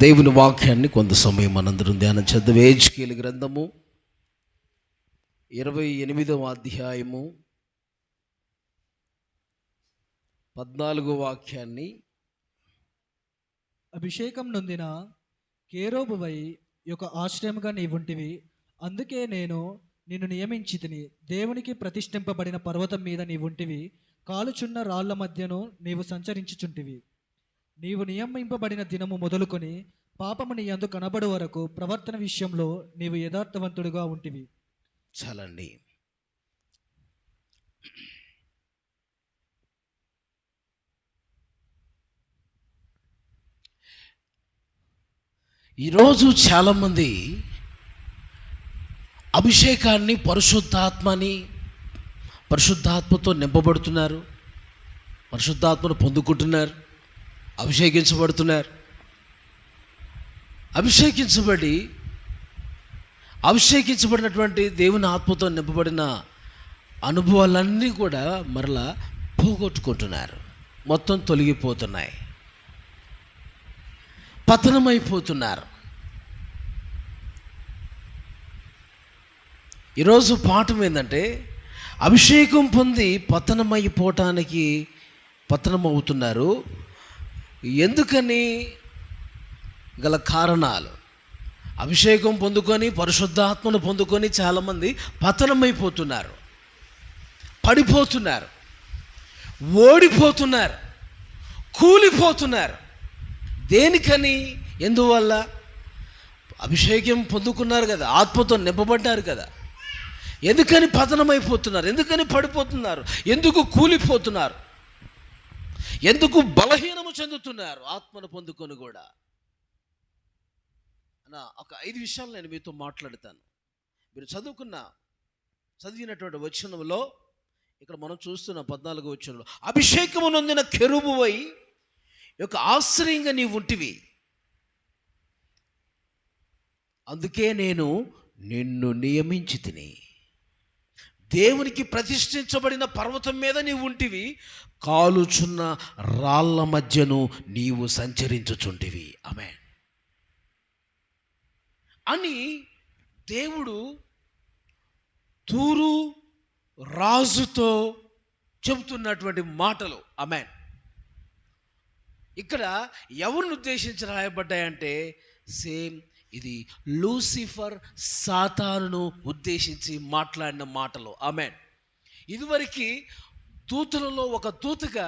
దేవుని వాక్యాన్ని కొంత సమయం మనందరం ధ్యానం చేద్దాం. హెజ్కేలు గ్రంథము 28వ అధ్యాయము 14వ వాక్యాన్ని. అభిషేకం నొందిన కేరోబువై యొక్క ఆశ్రయముగా నీవుంటివి, అందుకే నేను నిన్ను నియమించితిని. దేవునికి ప్రతిష్ఠింపబడిన పర్వతం మీద నీవుంటివి, కాలుచున్న రాళ్ల మధ్యను నీవు సంచరించుచుంటివి. నీవు నియమింపబడిన దినము మొదలుకొని పాపము నీ యందు కనబడు వరకు ప్రవర్తన విషయంలో నీవు యథార్థవంతుడుగా ఉంటివి. చాలండి. ఈరోజు చాలామంది అభిషేకాన్ని పరిశుద్ధాత్మతో నింపబడుతున్నారు, పరిశుద్ధాత్మను పొందుకుంటున్నారు, అభిషేకించబడినటువంటి దేవుని ఆత్మతో నింపబడిన అనుభవాలన్నీ కూడా మరలా పోగొట్టుకుంటున్నారు. మొత్తం తొలగిపోతున్నాయి, పతనమైపోతున్నారు. ఈరోజు పాఠం ఏంటంటే, అభిషేకం పొంది పతనమవుతున్నారు. ఎందుకని గల కారణాలు, అభిషేకం పొందుకొని పరిశుద్ధాత్మను పొందుకొని చాలామంది పతనమైపోతున్నారు, పడిపోతున్నారు, ఓడిపోతున్నారు, కూలిపోతున్నారు. దేనికని? ఎందువల్ల? అభిషేకం పొందుకున్నారు కదా, ఆత్మతో నింపబడ్డారు కదా. ఎందుకని పతనమైపోతున్నారు? ఎందుకని పడిపోతున్నారు? ఎందుకు కూలిపోతున్నారు? ఎందుకు బలహీనము చెందుతున్నారు? ఆత్మను పొందుకొని కూడా అన్న ఒక 5 విషయాలు నేను మీతో మాట్లాడతాను. మీరు చదివినటువంటి వచనంలో ఇక్కడ మనం చూస్తున్న 14వ వచనంలో, అభిషేకము నొందిన కెరూబువై యొక్క ఆశ్రయంగా నీవు ఉంటివి, అందుకే నేను నిన్ను నియమించితిని. దేవునికి ప్రతిష్ఠించబడిన పర్వతం మీద నీవు ఉంటివి, కాలుచున్న రాళ్ల మధ్యను నీవు సంచరించుచుంటివి. ఆమేన్ అని దేవుడు తూరు రాజుతో చెబుతున్నటువంటి మాటలు. ఆమేన్. ఇక్కడ ఎవరిని ఉద్దేశించి రాయబడ్డాయంటే, సేమ్ ఇది లూసిఫర్, సాతానును ఉద్దేశించి మాట్లాడిన మాటలు. ఆమేన్. ఇదివరకు దూతలలో ఒక దూతగా,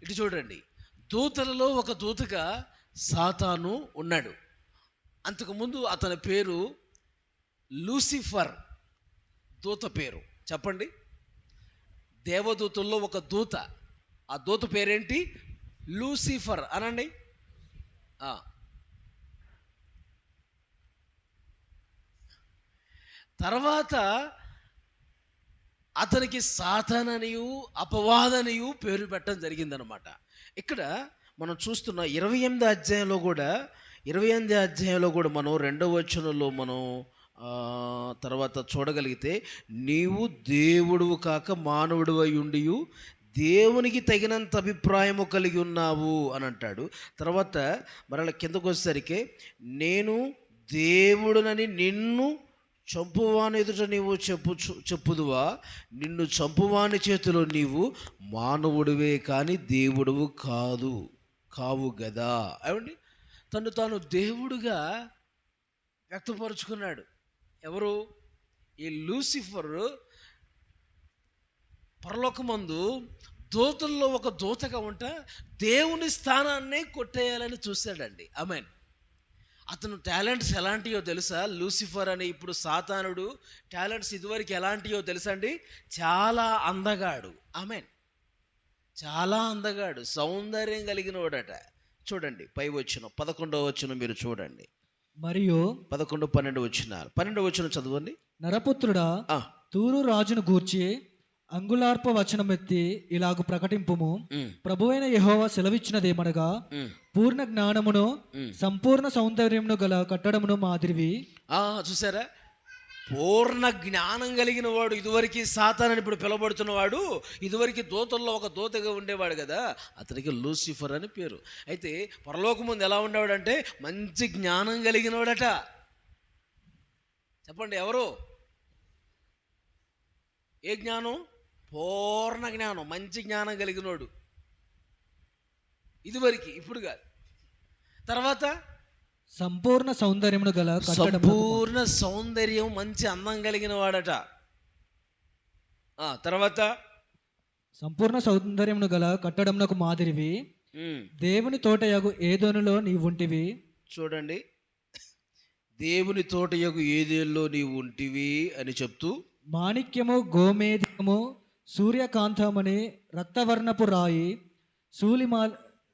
ఇటు చూడండి, దూతలలో ఒక దూతగా సాతాను ఉన్నాడు. అంతకుముందు అతని పేరు లూసిఫర్, దూత పేరు. చెప్పండి, దేవదూతల్లో ఒక దూత, ఆ దూత పేరేంటి? లూసిఫర్ అనండి. తర్వాత అతనికి సాతాననియు అపవాదనియు పేరు పెట్టడం జరిగిందనమాట. ఇక్కడ మనం చూస్తున్న 28వ అధ్యాయంలో కూడా మనం 2వ వచనంలో మనం తర్వాత చూడగలిగితే, నీవు దేవుడువు కాక మానవుడు అయి ఉండి దేవునికి తగినంత అభిప్రాయము కలిగి ఉన్నావు అని అంటాడు. తర్వాత మరలా కిందకు వచ్చేసరికి, నేను దేవుడునని నిన్ను చంపువాని ఎదుట నీవు చెప్పుదువా, నిన్ను చంపువాని చేతిలో నీవు మానవుడివే కానీ దేవుడువు కావు గదా. ఏమండి, తను తాను దేవుడుగా వ్యక్తపరుచుకున్నాడు. ఎవరు? ఈ లూసిఫర్ పరలోకమందు దూతల్లో ఒక దూతగా ఉంటా దేవుని స్థానాన్నే కొట్టేయాలని చూశాడండి. ఆమేన్. అతను టాలెంట్స్ ఎలాంటియో తెలుసా? లూసిఫర్ అని, ఇప్పుడు సాతానుడు టాలెంట్స్ ఇదివరకు ఎలాంటియో తెలుసా అండి? చాలా అందగాడు. ఆమేన్. చాలా అందగాడు, సౌందర్యం కలిగిన వాడట. చూడండి పై వచనం, 11వ వచనం మీరు చూడండి. మరియు 11, 12 వచనం చదవండి. నరపుత్రుడా, తూరు రాజును గూర్చి అంగుళార్ప వచనమెత్తి ఇలాగు ప్రకటింపుము. ప్రభువైన యెహోవా సెలవిచ్చినదేమనగా, పూర్ణ జ్ఞానమును సంపూర్ణ సౌందర్యమును గల కట్టడమును మాదిరివి. చూసారా? పూర్ణ జ్ఞానం కలిగిన వాడు, ఇదివరకు సాతానని ఇప్పుడు పిలవబడుతున్నవాడు, ఇదివరకు దూతల్లో ఒక దూతగా ఉండేవాడు కదా, అతనికి లూసిఫర్ అని పేరు. అయితే పరలోకం ముందు ఎలా ఉండేవాడంటే మంచి జ్ఞానం కలిగిన వాడట. చెప్పండి ఎవరు? ఏ జ్ఞానం? పూర్ణ జ్ఞానం, మంచి జ్ఞానం కలిగినోడు ఇదివరకు, ఇప్పుడు కాదు. తర్వాత సంపూర్ణ సౌందర్యమును గల సంపూర్ణ సౌందర్యం, మంచి అందం కలిగిన వాడట. తర్వాత సంపూర్ణ సౌందర్యమును గల కట్టడమునకు మాదిరివి దేవుని తోటయగు ఏదోనులో నీవుంటివి. చూడండి, దేవుని తోటయగు ఏదేల్లో నీవు ఉంటివి అని చెప్తూ, మాణిక్యము, గోమేధికము, సూర్యకాంతమని, రక్తవర్ణపు రాయి,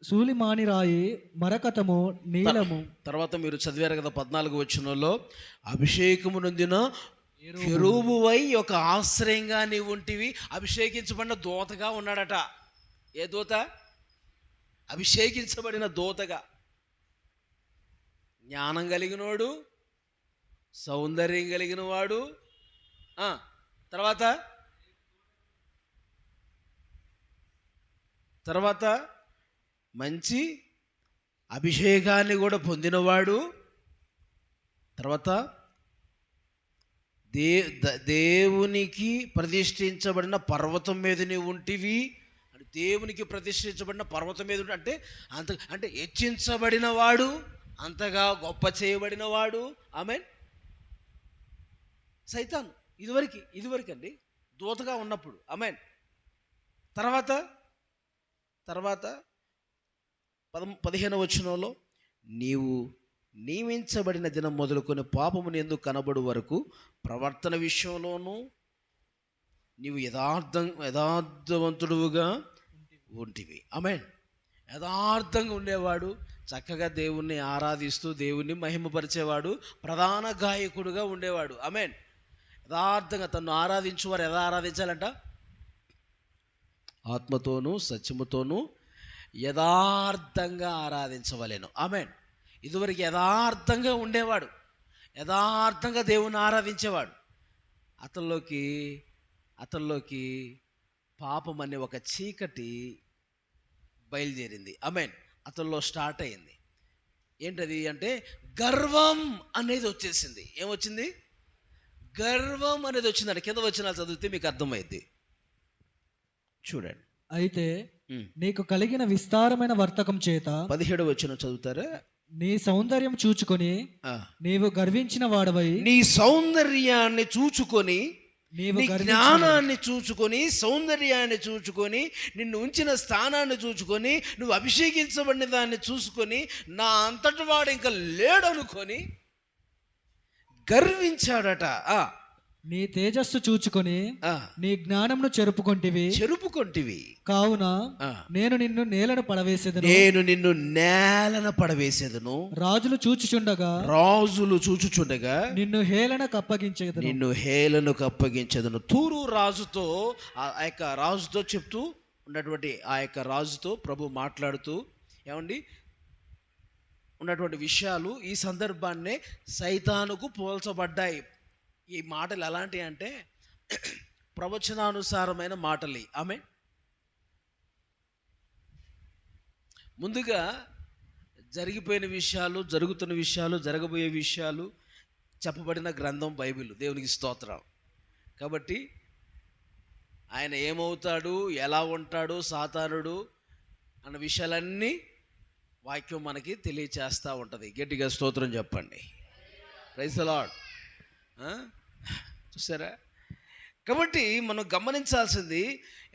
సూలిమాని రాయి, మరకతము, నీలము. తర్వాత మీరు చదివారు కదా 14 వచనంలో, అభిషేకము నొందిన కెరూబువై ఒక ఆశ్రయంగా నీవు ఉంటివి. అభిషేకించబడిన దూతగా ఉన్నాడట. ఏ దూత? అభిషేకించబడిన దూతగా. జ్ఞానం కలిగినోడు, సౌందర్యం కలిగిన వాడు. తర్వాత మంచి అభిషేకాన్ని కూడా పొందినవాడు. తర్వాత దేవునికి ప్రతిష్ఠించబడిన పర్వతం మీద నీవు ఉంటివి. దేవునికి ప్రతిష్ఠించబడిన పర్వతం మీద అంటే అంటే హెచ్చించబడిన వాడు, అంతగా గొప్ప చేయబడిన వాడు. ఆమెన్. సైతాను ఇదివరకు అండి దూతగా ఉన్నప్పుడు. ఆమెన్. తర్వాత 15వ వచనంలో, నీవు నియమించబడిన దినం మొదలుకొని పాపమును ఎందుకు కనబడు వరకు ప్రవర్తన విషయంలోనూ నీవు యథార్థవంతుడుగా ఉంటివి. ఆమేన్. యథార్థంగా ఉండేవాడు, చక్కగా దేవుణ్ణి ఆరాధిస్తూ దేవుణ్ణి మహిమపరిచేవాడు, ప్రధాన గాయకుడుగా ఉండేవాడు. ఆమేన్. యథార్థంగా తను ఆరాధించువారు ఎలా ఆరాధించాలంట? ఆత్మతోనూ సత్యముతోనూ యథార్థంగా ఆరాధించవలెను. ఆమేన్. ఇదివరకు యథార్థంగా ఉండేవాడు, యథార్థంగా దేవుణ్ణి ఆరాధించేవాడు. అతనిలోకి పాపం అనే ఒక చీకటి బయలుదేరింది. ఆమేన్. అతనిలో స్టార్ట్ అయింది. ఏంటది అంటే గర్వం అనేది వచ్చేసింది. ఏమొచ్చింది? గర్వం అనేది వచ్చిందండి. కింద వచ్చిన చదివితే మీకు అర్థమైంది. చూడండి. అయితే నీకు కలిగిన విస్తారమైన వర్తకం చేత 17వ వచనం చదువుతారా? నీ సౌందర్యం చూచుకొని నీవు గర్వించిన వాడవై, నీ సౌందర్యాన్ని చూచుకొని, నీ జ్ఞానాన్ని చూచుకొని, సౌందర్యాన్ని చూచుకొని, నిన్ను ఉంచిన స్థానాన్ని చూచుకొని, నువ్వు అభిషేకించబడిన దాన్ని చూసుకొని, నా అంతటి వాడు ఇంకా లేడనుకొని గర్వించాడట. నీ తేజస్సు చూచుకొని నీ జ్ఞానమును చెరుపుకొంటివి. కావున నేను నిన్ను నేలను పడవేసేదను. రాజులు చూచుచుండగా నిన్ను హేళనకు అప్పగించేదను. తూరు రాజుతో, ఆ యొక్క రాజుతో చెప్తూ ఉన్నటువంటి ఆ యొక్క రాజుతో ప్రభు మాట్లాడుతూ ఏమండి ఉన్నటువంటి విషయాలు ఈ సందర్భాన్నే సైతానుకు పోల్చబడ్డాయి. ఈ మాటలు ఎలాంటివి అంటే ప్రవచనానుసారమైన మాటలు. ఆమె ముందుగా జరిగిపోయిన విషయాలు, జరుగుతున్న విషయాలు, జరగబోయే విషయాలు చెప్పబడిన గ్రంథం బైబిల్. దేవునికి స్తోత్రం. కాబట్టి ఆయన ఏమవుతాడు, ఎలా ఉంటాడు సాతానుడు అన్న విషయాలన్నీ వాక్యం మనకి తెలియచేస్తూ ఉంటుంది. గట్టిగా స్తోత్రం చెప్పండి. Praise the Lord. చూసారా? కాబట్టి మనం గమనించాల్సింది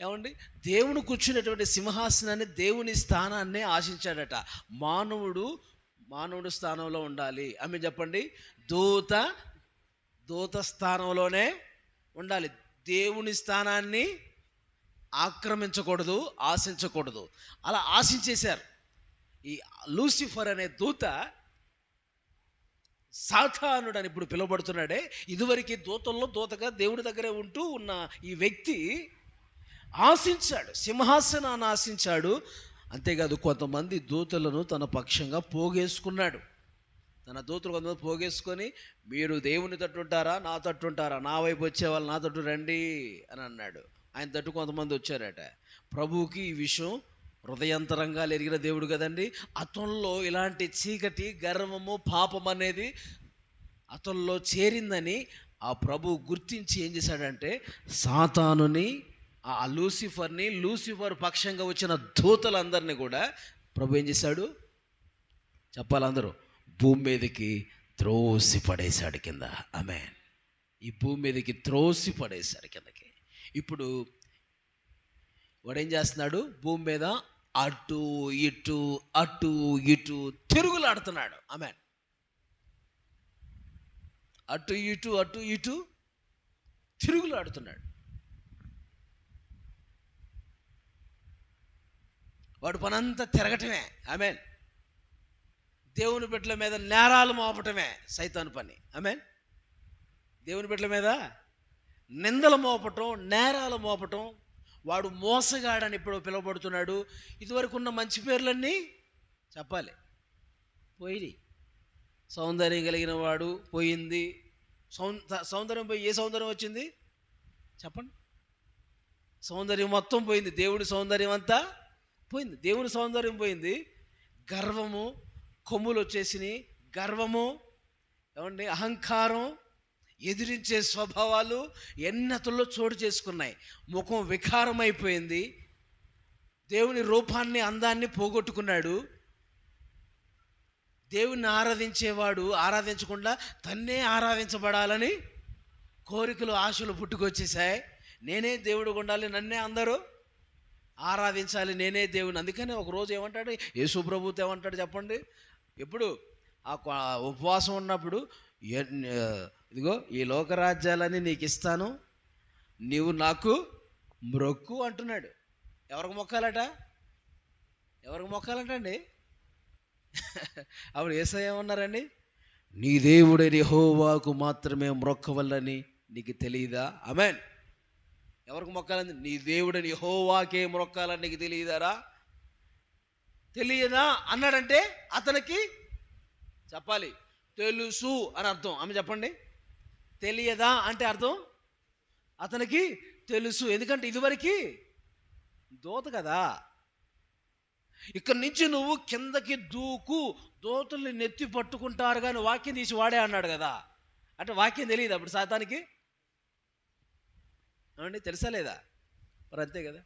ఏమండి, దేవుని కూర్చున్నటువంటి సింహాసనాన్ని, దేవుని స్థానాన్ని ఆశించాడట. మానవుడు స్థానంలో ఉండాలి. ఆమె చెప్పండి. దూత స్థానంలోనే ఉండాలి. దేవుని స్థానాన్ని ఆక్రమించకూడదు, ఆశించకూడదు. అలా ఆశించేశారు. ఈ లూసిఫర్ అనే దూత, సాతానుడు అని ఇప్పుడు పిలువబడుతున్నాడే, ఇదివరకు దూతల్లో దూతగా దేవుడి దగ్గరే ఉంటూ ఉన్న ఈ వ్యక్తి ఆశించాడు, సింహాసనాన్ని ఆశించాడు. అంతేకాదు కొంతమంది దూతలను తన పక్షంగా పోగేసుకున్నాడు. తన దూతలు కొంతమంది పోగేసుకొని, మీరు దేవుని తట్టుంటారా నా తట్టుంటారా, నా వైపు వచ్చే వాళ్ళు నా తట్టు రండి అని అన్నాడు. ఆయన తట్టు కొంతమంది వచ్చారట. ప్రభువుకి ఈ విషయం హృదయంతరంగా ఎరిగిన దేవుడు కదండి. అతనిలో ఇలాంటి చీకటి, గర్వము, పాపం అనేది అతనిలో చేరిందని ఆ ప్రభు గుర్తించి ఏం చేశాడంటే, సాతానుని, ఆ లూసిఫర్ని, లూసిఫర్ పక్షంగా వచ్చిన దూతలందరినీ కూడా ప్రభు ఏం చేశాడు చెప్పాలి అందరూ, భూమి మీదకి త్రోసి పడేశాడు కింద. ఆమేన్. ఈ భూమి మీదకి త్రోసి పడేశాడు కిందకి. ఇప్పుడు వాడేం చేస్తున్నాడు, భూమి మీద అటు ఇటు అటు ఇటు తిరుగులాడుతున్నాడు. ఆమేన్. అటు ఇటు తిరుగులాడుతున్నాడు. వాడు పనంతా తిరగటమే. ఆమేన్. దేవుని బిడ్డల మీద నేరాలు మోపటమే సైతాను పని. ఆమేన్. దేవుని బిడ్డల మీద నిందలు మోపటం, నేరాలు మోపటం. వాడు మోసగాడని ఇప్పుడు పిలువబడుతున్నాడు. ఇదివరకు ఉన్న మంచి పేర్లన్నీ చెప్పాలి పోయి, సౌందర్యం కలిగిన వాడు పోయింది. సౌందర్యం పోయి ఏ సౌందర్యం వచ్చింది చెప్పండి? సౌందర్యం మొత్తం పోయింది. దేవుడి సౌందర్యం అంతా పోయింది. దేవుని సౌందర్యం పోయింది. గర్వము, కొమ్ములు వచ్చేసినాయి. గర్వము, ఏమండి, అహంకారం, ఎదిరించే స్వభావాలు ఎన్నతుల్లో చోటు చేసుకున్నాయి. ముఖం వికారమైపోయింది. దేవుని రూపాన్ని, అందాన్ని పోగొట్టుకున్నాడు. దేవుణ్ణి ఆరాధించేవాడు ఆరాధించకుండా తన్నే ఆరాధించబడాలని కోరికలు, ఆశలు పుట్టుకొచ్చేసాయి. నేనే దేవుడు ఉండాలి, నన్నే అందరూ ఆరాధించాలి, నేనే దేవుని. అందుకని ఒకరోజు ఏమంటాడు యేసు ప్రభువుతో, ఏమంటాడు చెప్పండి? ఎప్పుడు ఆ ఉపవాసం ఉన్నప్పుడు, ఇదిగో ఈ లోకరాజ్యాలని నీకు ఇస్తాను, నీవు నాకు మ్రొక్కు అంటున్నాడు. ఎవరికి మొక్కాలట? ఎవరికి మొక్కాలంటండి? అప్పుడు యేసయ్య ఏమన్నారండి? నీ దేవుడైన యెహోవాకు మాత్రమే మొక్కవల్లని నీకు తెలియదా? ఆమేన్. ఎవరికి మొక్కాలని? నీ దేవుడైన యెహోవాకే మొక్కాలని నీకు తెలియదారా? తెలియదా అన్నాడంటే అతనికి చెప్పాలి తెలుసు అని అర్థం. ఆమె చెప్పండి. తెలియదా అంటే అర్థం అతనికి తెలుసు. ఎందుకంటే ఇదివరకు దూత కదా. ఇక్కడి నుంచి నువ్వు కిందకి దూకు, దోతుల్ని నెత్తి పట్టుకుంటారు కానీ వాక్యం తీసి వాడే అన్నాడు కదా. అంటే వాక్యం తెలియదు అప్పుడు సాతానికి. ఏమండి, తెలుసా లేదా? మరి అంతే కదా.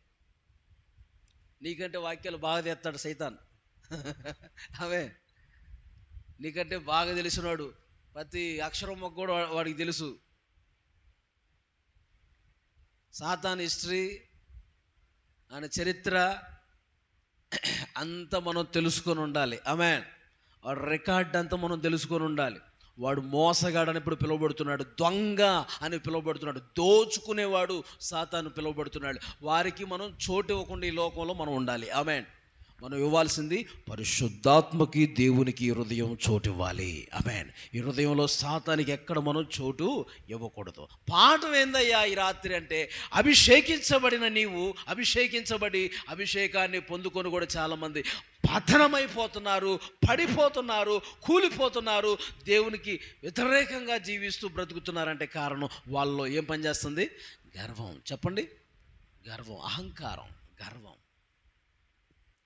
నీకంటే వాక్యాలు బాగా తెస్తాడు సైతాన్. అవే నీకంటే బాగా తెలిసినాడు. ప్రతి అక్షరం మొక్క కూడా వాడికి తెలుసు. సాతాన్ హిస్టరీ, ఆయన చరిత్ర అంతా మనం తెలుసుకొని ఉండాలి. ఆమేన్. వాడు రికార్డ్ అంతా మనం తెలుసుకొని ఉండాలి. వాడు మోసగాడని ఇప్పుడు పిలువబడుతున్నాడు, దొంగ అని పిలువబడుతున్నాడు, దోచుకునేవాడు సాతాను పిలువబడుతున్నాడు. వారికి మనం చోటు ఇవ్వకుండా ఈ లోకంలో మనం ఉండాలి. ఆమేన్. మనం ఇవ్వాల్సింది పరిశుద్ధాత్మకి, దేవునికి హృదయం చోటు ఇవ్వాలి. ఆమేన్. ఈ హృదయంలో సాతానికి ఎక్కడ మనం చోటు ఇవ్వకూడదు. పాఠం ఏందయ్యా ఈ రాత్రి అంటే, అభిషేకించబడిన నీవు, అభిషేకించబడి అభిషేకాన్ని పొందుకొని కూడా చాలామంది పతనమైపోతున్నారు, పడిపోతున్నారు, కూలిపోతున్నారు, దేవునికి వ్యతిరేకంగా జీవిస్తూ బ్రతుకుతున్నారంటే కారణం వాళ్ళలో ఏం పనిచేస్తుంది? గర్వం. చెప్పండి. గర్వం, అహంకారం, గర్వం,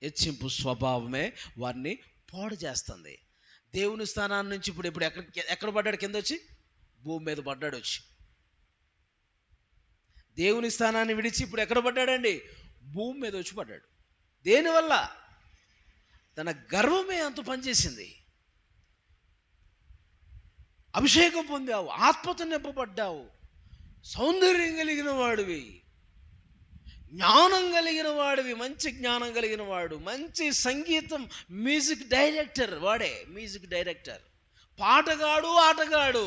హెచ్చింపు స్వభావమే వారిని పాడు చేస్తుంది. దేవుని స్థానాన్ని నుంచి ఇప్పుడు ఎక్కడ పడ్డాడు? కింద వచ్చి భూమి మీద పడ్డాడు. వచ్చి దేవుని స్థానాన్ని విడిచి ఇప్పుడు ఎక్కడ పడ్డాడండి? భూమి మీద వచ్చి పడ్డాడు. దేనివల్ల? తన గర్వమే అంత పనిచేసింది. అభిషేకం పొందావు, ఆత్మతో నింపబడ్డావు, సౌందర్యం కలిగిన వాడివి, జ్ఞానం కలిగిన వాడివి, మంచి జ్ఞానం కలిగిన వాడు, మంచి సంగీతం, మ్యూజిక్ డైరెక్టర్, వాడే మ్యూజిక్ డైరెక్టర్, పాటగాడు, ఆటగాడు.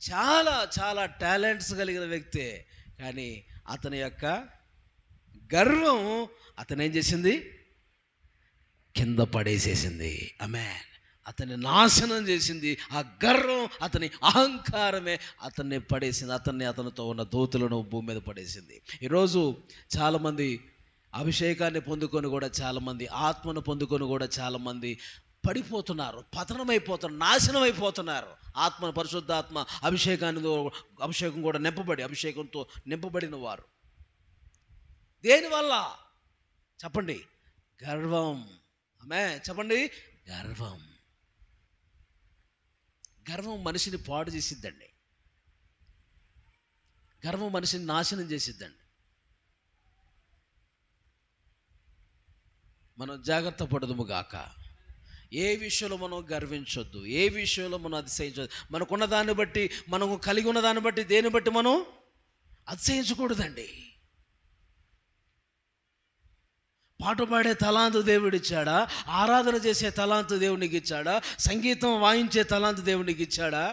చాలా చాలా టాలెంట్స్ కలిగిన వ్యక్తే. కానీ అతని యొక్క గర్వం అతను ఏం చేసింది? కింద పడేసేసింది. ఆమేన్. అతన్ని నాశనం చేసింది. ఆ గర్వం, అతని అహంకారమే అతన్ని పడేసింది. అతనితో ఉన్న దూతలను భూమి మీద పడేసింది. ఈరోజు చాలామంది అభిషేకాన్ని పొందుకొని కూడా చాలామంది, ఆత్మను పొందుకొని కూడా చాలామంది పడిపోతున్నారు, పతనమైపోతున్నారు, నాశనం అయిపోతున్నారు. ఆత్మ, పరిశుద్ధాత్మ అభిషేకం కూడా అభిషేకంతో నింపబడిన వారు. దేనివల్ల చెప్పండి? గర్వం. ఆమె చెప్పండి, గర్వం. గర్వం మనిషిని పాడు చేసిద్దండి. గర్వం మనిషిని నాశనం చేసిద్దండి. మనం జాగ్రత్త పడదుము గాక. ఏ విషయంలో మనం గర్వించొద్దు, ఏ విషయంలో మనం అతిశయించొద్దు. మనకున్న దాన్ని బట్టి, మనకు కలిగి ఉన్న దాన్ని బట్టి, దేన్ని బట్టి మనం అతిశయించకూడదండి. పాట పాడే తలాంతు దేవుడిచ్చాడా? ఆరాధన చేసే తలాంతు దేవునికి ఇచ్చాడా? సంగీతం వాయించే తలాంతు దేవునికి ఇచ్చాడా?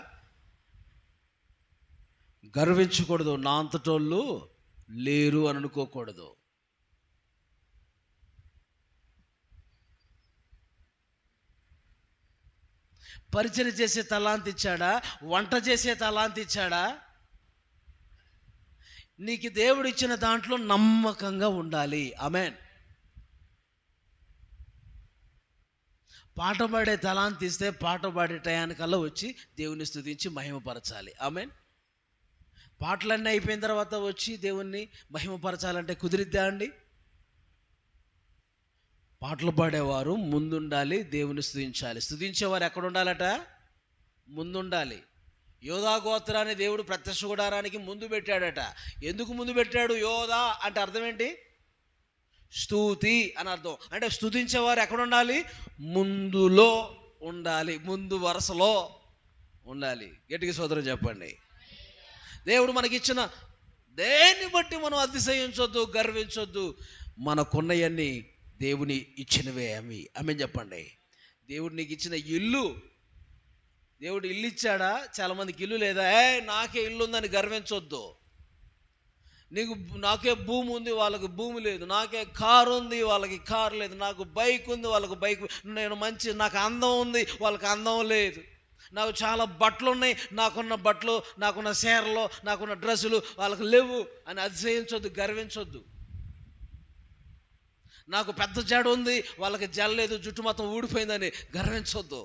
గర్వించకూడదు. నా అంతటోళ్ళు లేరు అని అనుకోకూడదు. పరిచయం చేసే తలాంతు ఇచ్చాడా? వంట చేసే తలాంతు ఇచ్చాడా? నీకు దేవుడు ఇచ్చిన దాంట్లో నమ్మకంగా ఉండాలి. ఆమేన్. పాట పాడే తలాంతు ఇస్తే పాట పాడే టయానికల్లా వచ్చి దేవుని స్తుతించి మహిమపరచాలి. ఆమేన్. పాటలన్నీ అయిపోయిన తర్వాత వచ్చి దేవుణ్ణి మహిమపరచాలంటే కుదిరిద్దా అండి? పాటలు పాడేవారు ముందుండాలి, దేవుని స్తుతించాలి. స్తుతించేవారు ఎక్కడ ఉండాలట? ముందుండాలి. యోధా గోత్రాన్ని దేవుడు ప్రత్యక్ష గుడారానికి ముందు పెట్టాడట. ఎందుకు ముందు పెట్టాడు? యోధా అంటే అర్థం ఏంటి? స్తుతి అని అర్థం. అంటే స్తుతించేవారు ఎక్కడ ఉండాలి? ముందులో ఉండాలి, ముందు వరుసలో ఉండాలి. గట్టిగా సోదరం చెప్పండి. దేవుడు మనకిచ్చిన దేన్ని బట్టి మనం అతిశయించొద్దు, గర్వించొద్దు. మనకున్నవన్నీ దేవుని ఇచ్చినవే. ఆమె చెప్పండి. దేవుడు నీకు ఇచ్చిన ఇల్లు, దేవుడు ఇల్లు ఇచ్చాడా? చాలామందికి ఇల్లు లేదా? నాకే ఇల్లు ఉందని గర్వించొద్దు. నాకే భూమి ఉంది, వాళ్ళకి భూమి లేదు. నాకే కారు ఉంది, వాళ్ళకి కారు లేదు. నాకు బైక్ ఉంది, వాళ్ళకి బైక్. నాకు అందం ఉంది, వాళ్ళకి అందం లేదు. నాకు చాలా బట్టలు ఉన్నాయి, నాకున్న బట్టలు, నాకున్న చీరలు, నాకున్న డ్రెస్సులు వాళ్ళకి లేవు అని అతిశయించొద్దు, గర్వించొద్దు. నాకు పెద్ద జడ ఉంది, వాళ్ళకి జడ లేదు, జుట్టు మొత్తం ఊడిపోయిందని గర్వించొద్దు.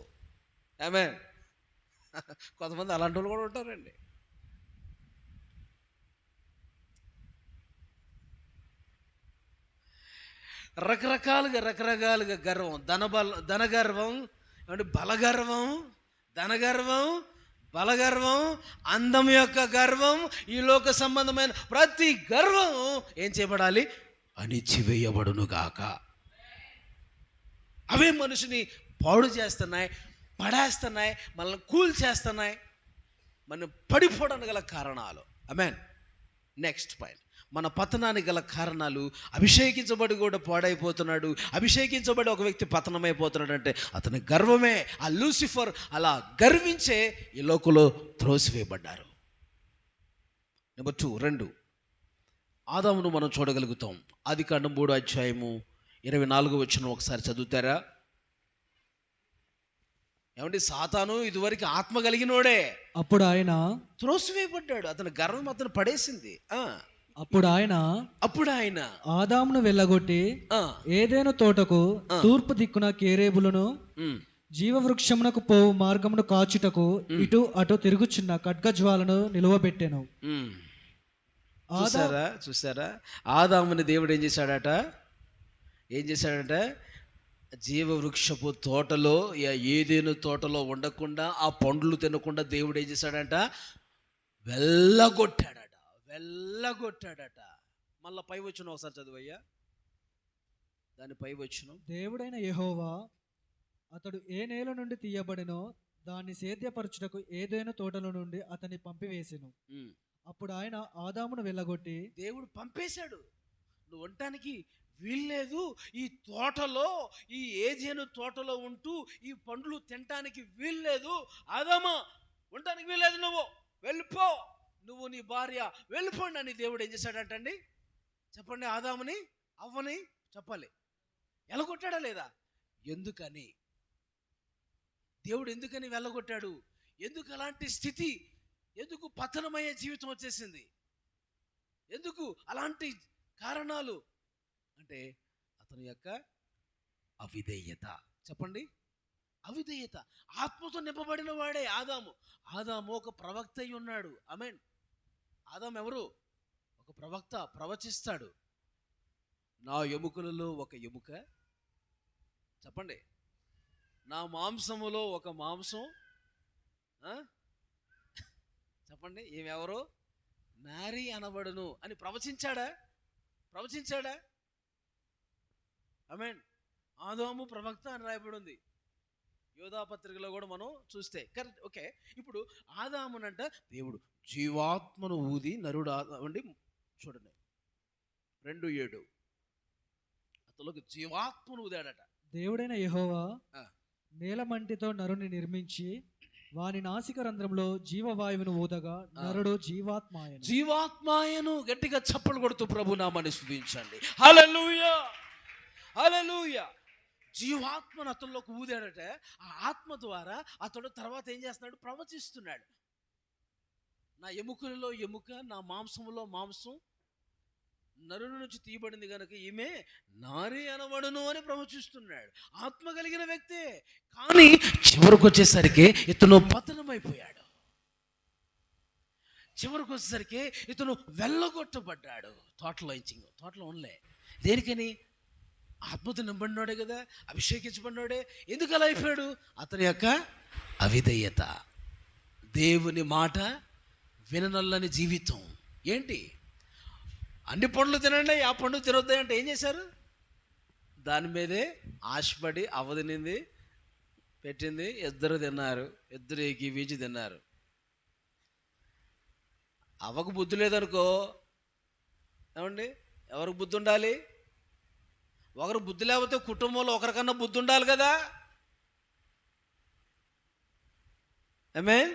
ఆమేన్. కొంతమంది అలాంటి వాళ్ళు కూడా ఉంటారండి. రకరకాలుగా గర్వం. ధనగర్వం, బలగర్వం, ధనగర్వం, బలగర్వం, అందం యొక్క గర్వం, ఈ లోక సంబంధమైన ప్రతి గర్వం ఏం చేయబడాలి? అణిచివేయబడును గాక. అవే మనిషిని పాడు చేస్తున్నాయి, పడేస్తున్నాయి, మనల్ని కూల్చేస్తున్నాయి, మనం పడిపోవడానికి గల కారణాలు. ఆమేన్. నెక్స్ట్ పాయింట్, మన పతనానికి గల కారణాలు. అభిషేకించబడి కూడా పాడైపోతున్నాడు. అభిషేకించబడి ఒక వ్యక్తి పతనమైపోతున్నాడు అంటే అతని గర్వమే. ఆ లూసిఫర్ అలా గర్వించే ఈ లోకంలో త్రోసివేయబడ్డారు. నెంబర్ 2 ఆదామును మనం చూడగలుగుతాం. ఆదికాండం 3:24 ఒకసారి చదువుతారా? ఏమంటే సాతాను ఇదివరకు ఆత్మ కలిగినోడే, అప్పుడు ఆయన త్రోసివేయబడ్డాడు. అతని గర్వం అతను పడేసింది. అప్పుడు ఆయన ఆదామును వెళ్ళగొట్టి ఏదైనా తోటకు తూర్పు దిక్కున కేరేబులను జీవవృక్షమునకు పోవు మార్గమును కాచుటకు ఇటు అటు తిరుగుచున్న ఖడ్గజ్వాలను నిలువబెట్టెను. చూసారా ఆదాముని దేవుడు ఏం చేశాడట? జీవవృక్షపు తోటలో, ఏదైనా తోటలో ఉండకుండా, ఆ పండ్లు తినకుండా దేవుడు ఏం చేశాడంట? వెళ్ళగొట్టాడట. మళ్ళా పై వచనం ఒకసారి చదువయ్యా. దాని పై వచనం, దేవుడైన యెహోవా అతడు ఏ నేల నుండి తీయబడినో దాన్ని సేద్యపరచుటకు ఏదైనా తోటల నుండి అతన్ని పంపివేసెను. అప్పుడు ఆయన ఆదామును వెళ్ళగొట్టి, దేవుడు పంపేశాడు. నువ్వు ఉండటానికి వీల్లేదు, ఈ తోటలో, ఈ ఏదేను తోటలో ఉంటూ ఈ పండ్లు తినటానికి వీల్లేదు. ఆదామా, ఉండటానికి వీల్లేదు, నువ్వు వెళ్ళిపో, నువ్వు నీ భార్య వెళ్ళిపోండి అని దేవుడు ఏం చేశాడంటండి? చెప్పండి. ఆదాముని, అవ్వని చెప్పాలి. వెళ్ళగొట్టాడా లేదా? ఎందుకని? దేవుడు ఎందుకని వెళ్ళగొట్టాడు? ఎందుకు అలాంటి స్థితి? ఎందుకు పతనమయ్యే జీవితం వచ్చేసింది? ఎందుకు అలాంటి కారణాలు? అంటే అతని యొక్క అవిధేయత. చెప్పండి, అవిధేయత. ఆత్మతో నింపబడిన వాడే ఆదాము. ఆదాము ఒక ప్రవక్త అయి ఉన్నాడు. ఆమేన్. ఆదాము ఎవరు? ఒక ప్రవక్త, ప్రవచిస్తాడు. నా ఎముకలలో ఒక ఎముక, చెప్పండి, నా మాంసములో ఒక మాంసం, చెప్పండి, ఈమెవరు? నారి అనబడును అని ప్రవచించాడా? ఆమేన్. ఆదాము ప్రవక్త అని రాయబడి ఉంది యోధా పత్రికలో కూడా మనం చూస్తే. Correct, okay. ఇప్పుడు ఆదామునంట దేవుడు జీవాత్మను ఊది నరుడు అండి, చూడండి 2:7 అతలోకి జీవాత్మను ఊదాడట. దేవుడైన యెహోవా నేలమంటితో నరుని నిర్మించి వాని నాసిక రంధ్రంలో జీవవాయువును ఊదగా నరుడు జీవాత్మాయను. గట్టిగా చప్పలు కొడుతూ ప్రభు నామాన్ని స్తుతించండి. హల్లెలూయా, హల్లెలూయా. జీవాత్మను అతనిలోకి ఊదాడట. ఆ ఆత్మ ద్వారా అతడు తర్వాత ఏం చేస్తున్నాడు? ప్రవచిస్తున్నాడు. నా ఎముకలలో ఎముక, నా మాంసములో మాంసం నరుని నుంచి తీయబడింది కనుక ఈమె నారి అనబడును అని ప్రవచిస్తున్నాడు. ఆత్మ కలిగిన వ్యక్తే, కానీ చివరికి వచ్చేసరికి ఇతను పతనమైపోయాడు. చివరికి వచ్చేసరికి ఇతను వెళ్ళగొట్టబడ్డాడు. తోటలో ఉండలే. దేనికని? ఆత్మతో నింపడినాడే కదా, అభిషేకించబడినాడే. ఎందుకు అలా అయిపోయాడు? అతని యొక్క అవిధేయత, దేవుని మాట విననొల్లని జీవితం. ఏంటి? అన్ని పండ్లు తినండి, ఆ పండు తినొద్దు అంటే ఏం చేశారు? దాని మీదే ఆశపడి అవదినింది పెట్టింది, ఇద్దరు తిన్నారు, ఇద్దరు ఏకీవించి తిన్నారు. అవ్వకు బుద్ధి లేదనుకో, ఏమండి, ఎవరికి బుద్ధి ఉండాలి? ఒకరు బుద్ధి లేకపోతే కుటుంబంలో ఒకరికన్నా బుద్ధి ఉండాలి కదా. ఆమేన్.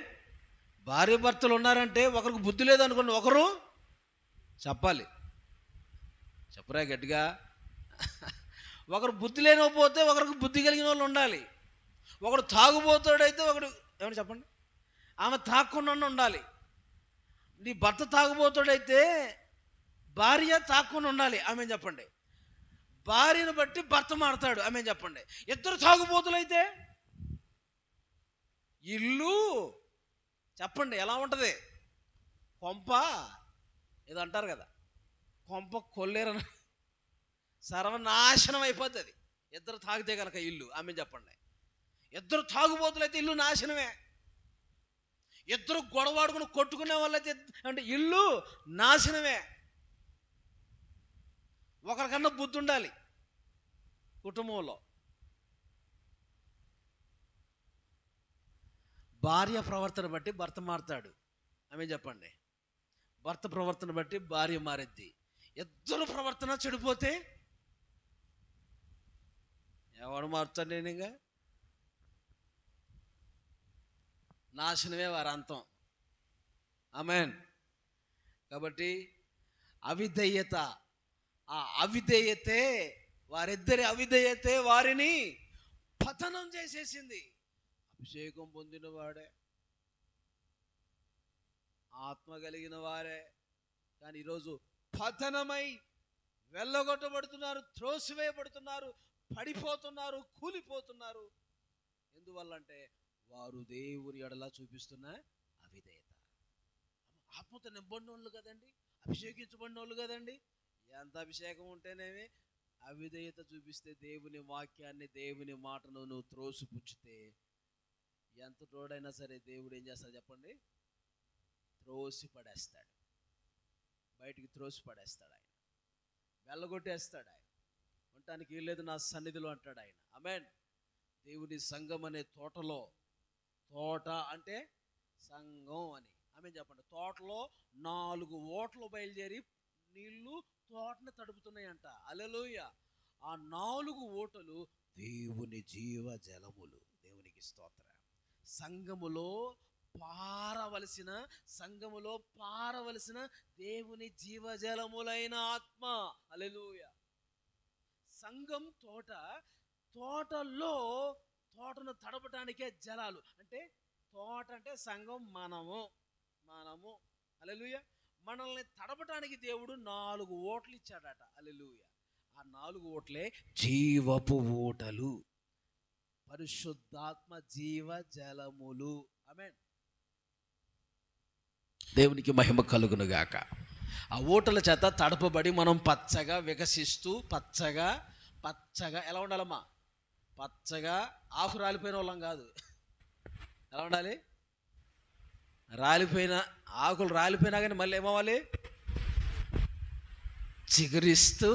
భార్య భర్తలు ఉన్నారంటే ఒకరికి బుద్ధి లేదనుకోండి, ఒకరు చెప్పాలి. చెప్పరా గట్టిగా? ఒకరు బుద్ధి లేకపోతే ఒకరికి బుద్ధి కలిగిన వాళ్ళు ఉండాలి. ఒకడు తాగుబోతాడైతే ఒకడు, ఏమన్నా చెప్పండి, ఆమె తాగకుండా ఉండాలి. నీ భర్త తాగుబోతాడైతే భార్య తాగకుండా ఉండాలి. ఆమె చెప్పండి. భార్యను బట్టి భర్త మారతాడు. ఆమె చెప్పండి. ఇద్దరు తాగుబోతులైతే ఇల్లు, చెప్పండి, ఎలా ఉంటుంది? కొంప ఏదో అంటారు కదా, కొంప కొల్లేరన సర్వనాశనం అయిపోతుంది ఇద్దరు తాగితే కనుక ఇల్లు. ఆమె చెప్పండి. ఇద్దరు తాగుబోతులైతే ఇల్లు నాశనమే. ఇద్దరు గొడవాడుకుని కొట్టుకునే వాళ్ళైతే అంటే ఇల్లు నాశనమే. ఒకరికన్నా బుద్ధి ఉండాలి కుటుంబంలో. భార్య ప్రవర్తన బట్టి భర్త మారుతాడు. ఆమె చెప్పండి. భర్త ప్రవర్తన బట్టి భార్య మారిద్ది. ఇద్దరు ప్రవర్తన చెడిపోతే ఎవడు మారుతాడు? నేనుగా నాశనమే వారి అంతం. ఆమేన్. కాబట్టి అవిధేయత, ఆ అవిధేయతే, వారిద్దరి అవిధేయతే వారిని పతనం చేసేసింది. అభిషేకం పొందిన వాడే, ఆత్మ కలిగిన వారే, కానీ ఈరోజు పతనమై వెళ్ళగొట్టబడుతున్నారు, త్రోసివేయబడుతున్నారు, పడిపోతున్నారు, కూలిపోతున్నారు. ఎందువల్లంటే వారు దేవుని ఎడలా చూపిస్తున్న అవిధేయత. ఆత్మతో నింపడిన వాళ్ళు కదండి, అభిషేకించబడిన వాళ్ళు కదండి. ఎంత అభిషేకం ఉంటేనేమి అవిధేయత చూపిస్తే, దేవుని వాక్యాన్ని, దేవుని మాటను నువ్వు త్రోసిపుచ్చితే, ఎంత తోడైనా సరే దేవుడు ఏం చేస్తాడు చెప్పండి? త్రోసి పడేస్తాడు, బయటికి త్రోసి పడేస్తాడు. ఆయన వెళ్ళగొట్టేస్తాడు. ఆయన ఉండటానికి వీల్లేదు నా సన్నిధిలో అంటాడు ఆయన. ఆమేన్. దేవుని సంఘం అనే తోటలో, తోట అంటే సంఘం అని ఆమేన్ చెప్పండి. తోటలో 4 ఓటలు బయలుదేరి నీళ్లు తోటని తడుపుతున్నాయంట. హల్లెలూయా. ఆ 4 ఓటలు దేవుని జీవ జలములు. దేవునికి స్తోత్రం. సంఘములో పారవలసిన దేవుని జీవజలములైన ఆత్మ. హల్లెలూయా. సంఘం తోటలో తోటను తడపటానికే జలాలు. అంటే తోట అంటే సంఘం, మనము. హల్లెలూయా. మనల్ని తడపటానికి దేవుడు 4 ఓట్లు ఇచ్చాడట. హల్లెలూయా. ఆ 4 ఊటలే జీవపు ఊటలు, పరిశుద్ధాత్మ జీవ జలములు. ఆమేన్. దేవునికి మహిమ కలుగును గాక. ఆ ఊటల చేత తడపబడి మనం పచ్చగా వికసిస్తూ పచ్చగా ఎలా ఉండాలమ్మా? పచ్చగా, ఆకు రాలిపోయిన వాళ్ళం కాదు. ఎలా ఉండాలి? రాలిపోయిన ఆకులు రాలిపోయినా కానీ మళ్ళీ ఏమవ్వాలి? చిగురిస్తూ,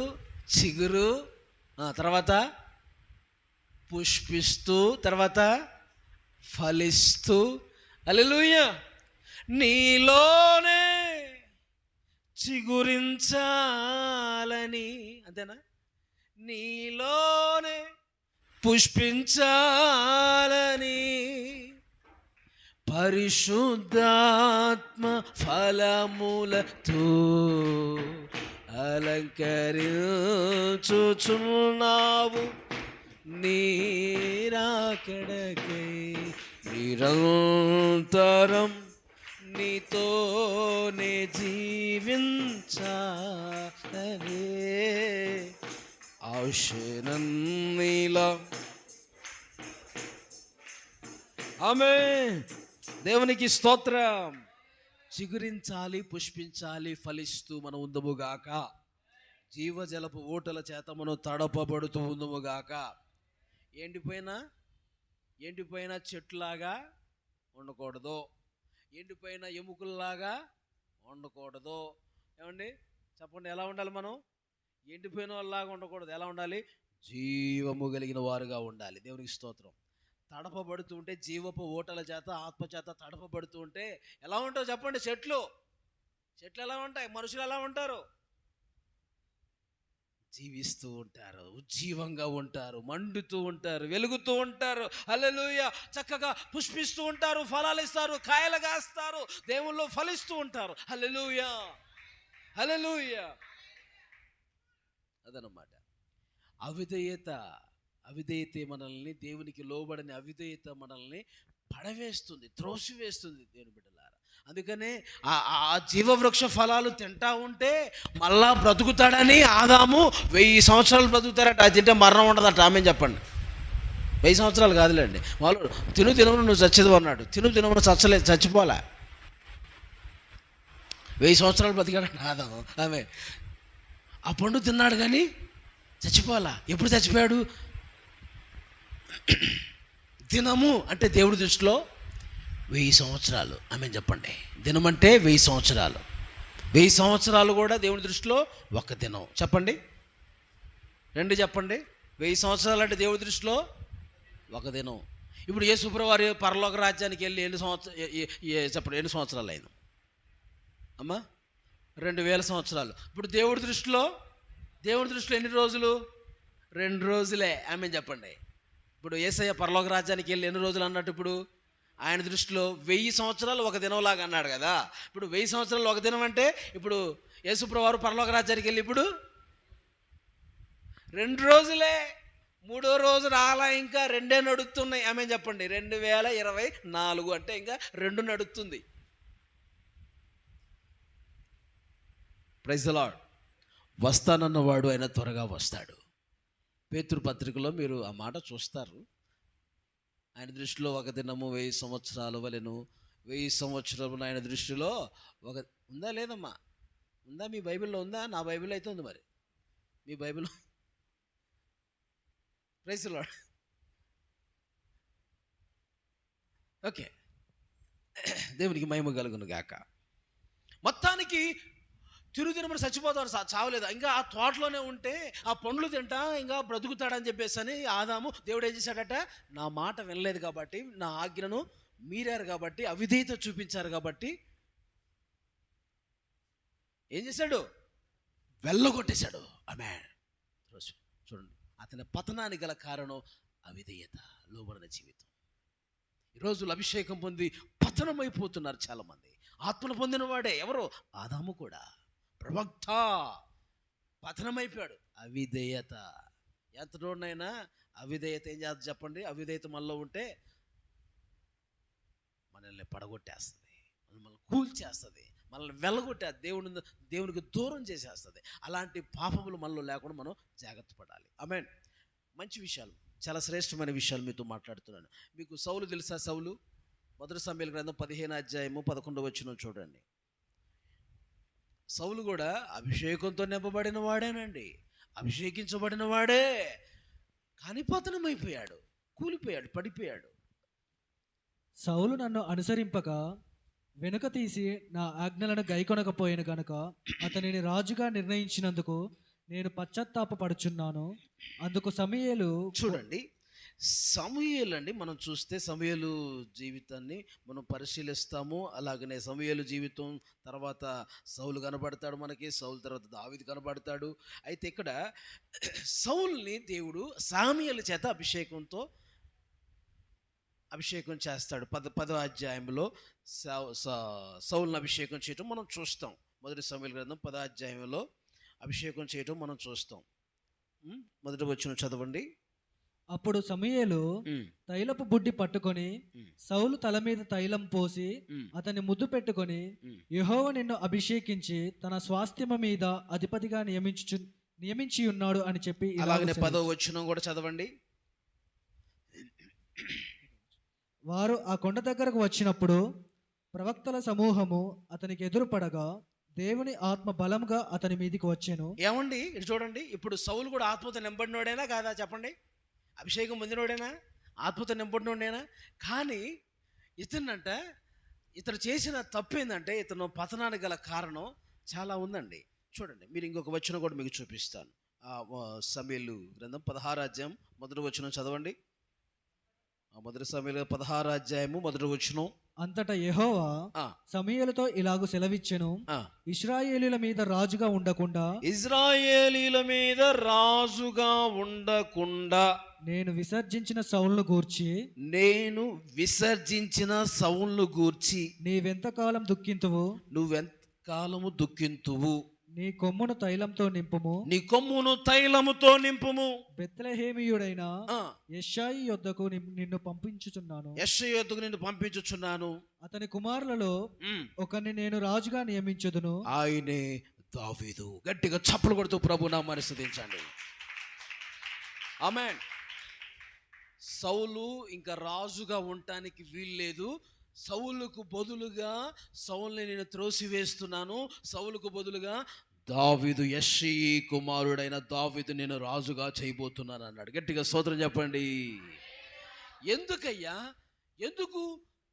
చిగురు, తర్వాత పుష్పిస్తూ, తర్వాత ఫలిస్తూ. హల్లెలూయా. నీలోనే చిగురించాలని, అంతేనా? నీలోనే పుష్పించాలని పరిశుద్ధాత్మ ఫలములతో అలంకరించుచున్నావు. నీరాకడకై నిరంతరం నీతోనే జీవించాలనే ఆశనీలా. ఆమేన్. దేవునికి స్తోత్రం. చిగురించాలి, పుష్పించాలి, ఫలిస్తూ మనం ఉందుముగాక. జీవజలపు ఊటల చేత మనం తడపబడుతూ ఉందుముగాక. ఎండిపోయిన చెట్టులాగా ఉండకూడదు, ఎండిపోయిన ఎముకల్లాగా ఉండకూడదు. ఏమండి చెప్పండి, ఎలా ఉండాలి మనం? ఎండిపోయిన వాళ్ళలాగా ఉండకూడదు. ఎలా ఉండాలి? జీవము కలిగిన వారుగా ఉండాలి. దేవునికి స్తోత్రం. తడపబడుతూ ఉంటే, జీవపు ఊటల చేత, ఆత్మ చేత తడపబడుతూ ఉంటే ఎలా ఉంటావు చెప్పండి? చెట్లు ఎలా ఉంటాయి? మనుషులు ఎలా ఉంటారు? జీవిస్తూ ఉంటారు, ఉజ్జీవంగా ఉంటారు, మండుతూ ఉంటారు, వెలుగుతూ ఉంటారు. హల్లెలూయా. చక్కగా పుష్పిస్తూ ఉంటారు, ఫలాలు ఇస్తారు, కాయలు కాస్తారు, దేవుళ్ళు ఫలిస్తూ ఉంటారు. హల్లెలూయా, హల్లెలూయా. అదనమాట అవిధేయత. మనల్ని, దేవునికి లోబడని అవిధేయత మనల్ని పడవేస్తుంది, త్రోసివేస్తుంది దేవుని బిడ్డలారా. అందుకనే ఆ జీవవృక్ష ఫలాలు తింటా ఉంటే మళ్ళా బ్రతుకుతాడని ఆదాము 1000 సంవత్సరాలు బ్రతుకుతారట. అది తింటే మరణం ఉండదట. ఆమె చెప్పండి. 1000 సంవత్సరాలు కాదులేండి. వాళ్ళు తినమని నువ్వు చచ్చేది అన్నాడు. తినమని చచ్చిపోలే. 1000 సంవత్సరాలు బ్రతికాడంట ఆదాము. ఆమె ఆ పండు తిన్నాడు కానీ చచ్చిపోలా. ఎప్పుడు చచ్చిపోయాడు? దినము అంటే దేవుడి దృష్టిలో 1000 సంవత్సరాలు. ఆమె చెప్పండి. దినం అంటే 1000 సంవత్సరాలు. 1000 సంవత్సరాలు కూడా దేవుడి దృష్టిలో ఒక దినం. చెప్పండి, 2 చెప్పండి. 1000 సంవత్సరాలు అంటే దేవుడి దృష్టిలో ఒక దినం. ఇప్పుడు యేసుప్రభువారు పరలోక రాజ్యానికి వెళ్ళి చెప్పండి, ఎన్ని సంవత్సరాలు అయింది అమ్మా? 2000 సంవత్సరాలు. ఇప్పుడు దేవుడి దృష్టిలో ఎన్ని రోజులు? 2 రోజులే. ఆమె చెప్పండి. ఇప్పుడు యేసయ్య పరలోక రాజ్యానికి వెళ్ళి ఎన్ని రోజులు అన్నట్టు? ఇప్పుడు ఆయన దృష్టిలో 1000 సంవత్సరాలు ఒక దినంలాగా అన్నాడు కదా. ఇప్పుడు 1000 సంవత్సరాలు ఒక దినం అంటే ఇప్పుడు యేసుప్రభువారు పరలోక రాజ్యానికి వెళ్ళి ఇప్పుడు 2 రోజులే. 3వ రోజు రాలా, ఇంకా 2 నడుస్తున్నాయి. ఆమె చెప్పండి. 2024 అంటే ఇంకా 2 నడుస్తుంది. Praise the lord. వస్తానన్నవాడు ఆయన త్వరగా వస్తాడు. పేతురు పత్రికలో మీరు ఆ మాట చూస్తారు. ఆయన దృష్టిలో ఒక దినము 1000 సంవత్సరాలు వలెను. 1000 సంవత్సరములు ఆయన దృష్టిలో ఒక. ఉందా లేదమ్మా? ఉందా? మీ బైబిల్లో ఉందా? నా బైబిల్ అయితే ఉంది. మరి మీ బైబిల్లో? Praise the lord. ఓకే, దేవునికి మహిమ కలుగును గాక. మొత్తానికి తిరుగుదినమని చచ్చిపోతాడు, చావలేదు. ఇంకా ఆ తోటలోనే ఉంటే ఆ పండ్లు తింటా ఇంకా బ్రతుకుతాడని చెప్పేసి అని ఆదాము, దేవుడు ఏం చేశాడట? నా మాట వినలేదు కాబట్టి, నా ఆజ్ఞను మీరారు కాబట్టి, అవిధేయత చూపించారు కాబట్టి ఏం చేశాడు? వెళ్ళగొట్టేశాడు. ఆమేన్. చూడండి, అతని పతనానికి గల కారణం అవిధేయత, లోబడిన జీవితం. ఈరోజు అభిషేకం పొంది పతనమైపోతున్నారు చాలామంది. ఆత్మను పొందిన వాడే ఎవరు? ఆదాము కూడా. ప్రవక్త పతనమైపోయాడు. అవిధేయత. ఎంతటోనైనా అవిధేయత ఏం చేస్తుంది చెప్పండి? అవిధేయత మనలో ఉంటే మనల్ని పడగొట్టేస్తుంది, మనల్ని కూల్చేస్తుంది, మనల్ని వెళ్ళగొట్టి దేవునికి దూరం చేసేస్తుంది. అలాంటి పాపములు మనలో లేకుండా మనం జాగ్రత్త పడాలి. ఆమేన్. మంచి విషయాలు, చాలా శ్రేష్టమైన విషయాలు మీతో మాట్లాడుతున్నాను. మీకు సౌలు తెలుసా? సౌలు మొదటి సమూయేలు గ్రంథం 15:11 చూడండి. సౌలు కూడా అభిషేకంతో నింపబడిన వాడేనండి, అభిషేకించబడిన వాడే, కానీ పతనమైపోయాడు, కూలిపోయాడు, పడిపోయాడు. సౌలు నన్ను అనుసరింపక వెనుక తీసి నా ఆజ్ఞలను గైకొనకపోయిన గనుక అతనిని రాజుగా నిర్ణయించినందుకు నేను పశ్చాత్తాపపడుచున్నాను. అందుకు సమూయేలు చూడండి, సమూయేలు అండి, మనం చూస్తే సమూయేలు జీవితాన్ని మనం పరిశీలిస్తాము. అలాగనే సమూయేలు జీవితం తర్వాత సౌలు కనబడతాడు మనకి, సౌలు తర్వాత దావీదు కనబడతాడు. అయితే ఇక్కడ సౌలుని దేవుడు సమూయేలు చేత అభిషేకం చేస్తాడు. 10వ అధ్యాయంలో సౌలుని అభిషేకం చేయటం మనం చూస్తాం. మొదటి సమూయేలు గ్రంథం 10వ అధ్యాయంలో అభిషేకం చేయటం మనం చూస్తాం. మొదటి వచనం చదవండి. అప్పుడు సమూయేలు తైలపు బుడ్డి పట్టుకొని సౌలు తల మీద తైలం పోసి అతన్ని ముద్దు పెట్టుకొని, యెహోవా నిన్ను అభిషేకించి తన స్వాస్థ్యము మీద అధిపతిగా నియమించి ఉన్నాడు అని చెప్పి అలాగనే 10వ వచనం కూడా చదవండి. వారు ఆ కొండ దగ్గరకు వచ్చినప్పుడు ప్రవక్తల సమూహము అతనికి ఎదురుపడగా దేవుని ఆత్మ బలంగా అతని మీదికి వచ్చెను. ఏమండి ఇటు చూడండి, ఇప్పుడు సౌలు కూడా ఆత్మతో నింపడినోడేనా కాదా చెప్పండి? అభిషేకం పొందినోడేనా? ఆత్మతో నింపడినోడేనా? కానీ ఇతను చేసిన తప్పు ఏంటంటే, ఇతను పతనానికి గల కారణం చాలా ఉందండి. చూడండి, మీరు ఇంకొక వచనం కూడా మీకు చూపిస్తాను. సమూయేలు గ్రంథం 16వ అధ్యాయం మొదటి వచనం చదవండి. మొదటి సమూయేలు 16వ అధ్యాయము మొదటి వచనం. అంతటా యెహోవా సమూయేలుతో ఇలాగు సెలవిచ్చెను, ఇశ్రాయేలీయుల మీద రాజుగా ఉండకుండా నేను విసర్జించిన సౌలును గూర్చి నీవెంతకాలం దుఃఖింతువు, నీ కొమ్మును తైలముతో నింపుము. బెత్లెహేమీయుడైన యెష్షయి యొద్దకు నిన్ను పంపించుచున్నాను. అతని కుమారులలో ఒకరిని నేను రాజుగా నియమించుదును, ఆయనే దావీదు. గట్టిగా చప్పలు కొడుతూ ప్రభు నామాన్ని స్తుతించండి. ఆమేన్. సౌలు ఇంకా రాజుగా ఉండటానికి వీల్లేదు. సౌలుకు బదులుగా సౌలుని నేను త్రోసివేస్తున్నాను. సౌలుకు బదులుగా దావీదు, యెష్షయి కుమారుడైన దావీదు నేను రాజుగా చేయబోతున్నాను అన్నాడు. గట్టిగా స్తోత్రం చెప్పండి. ఎందుకయ్యా, ఎందుకు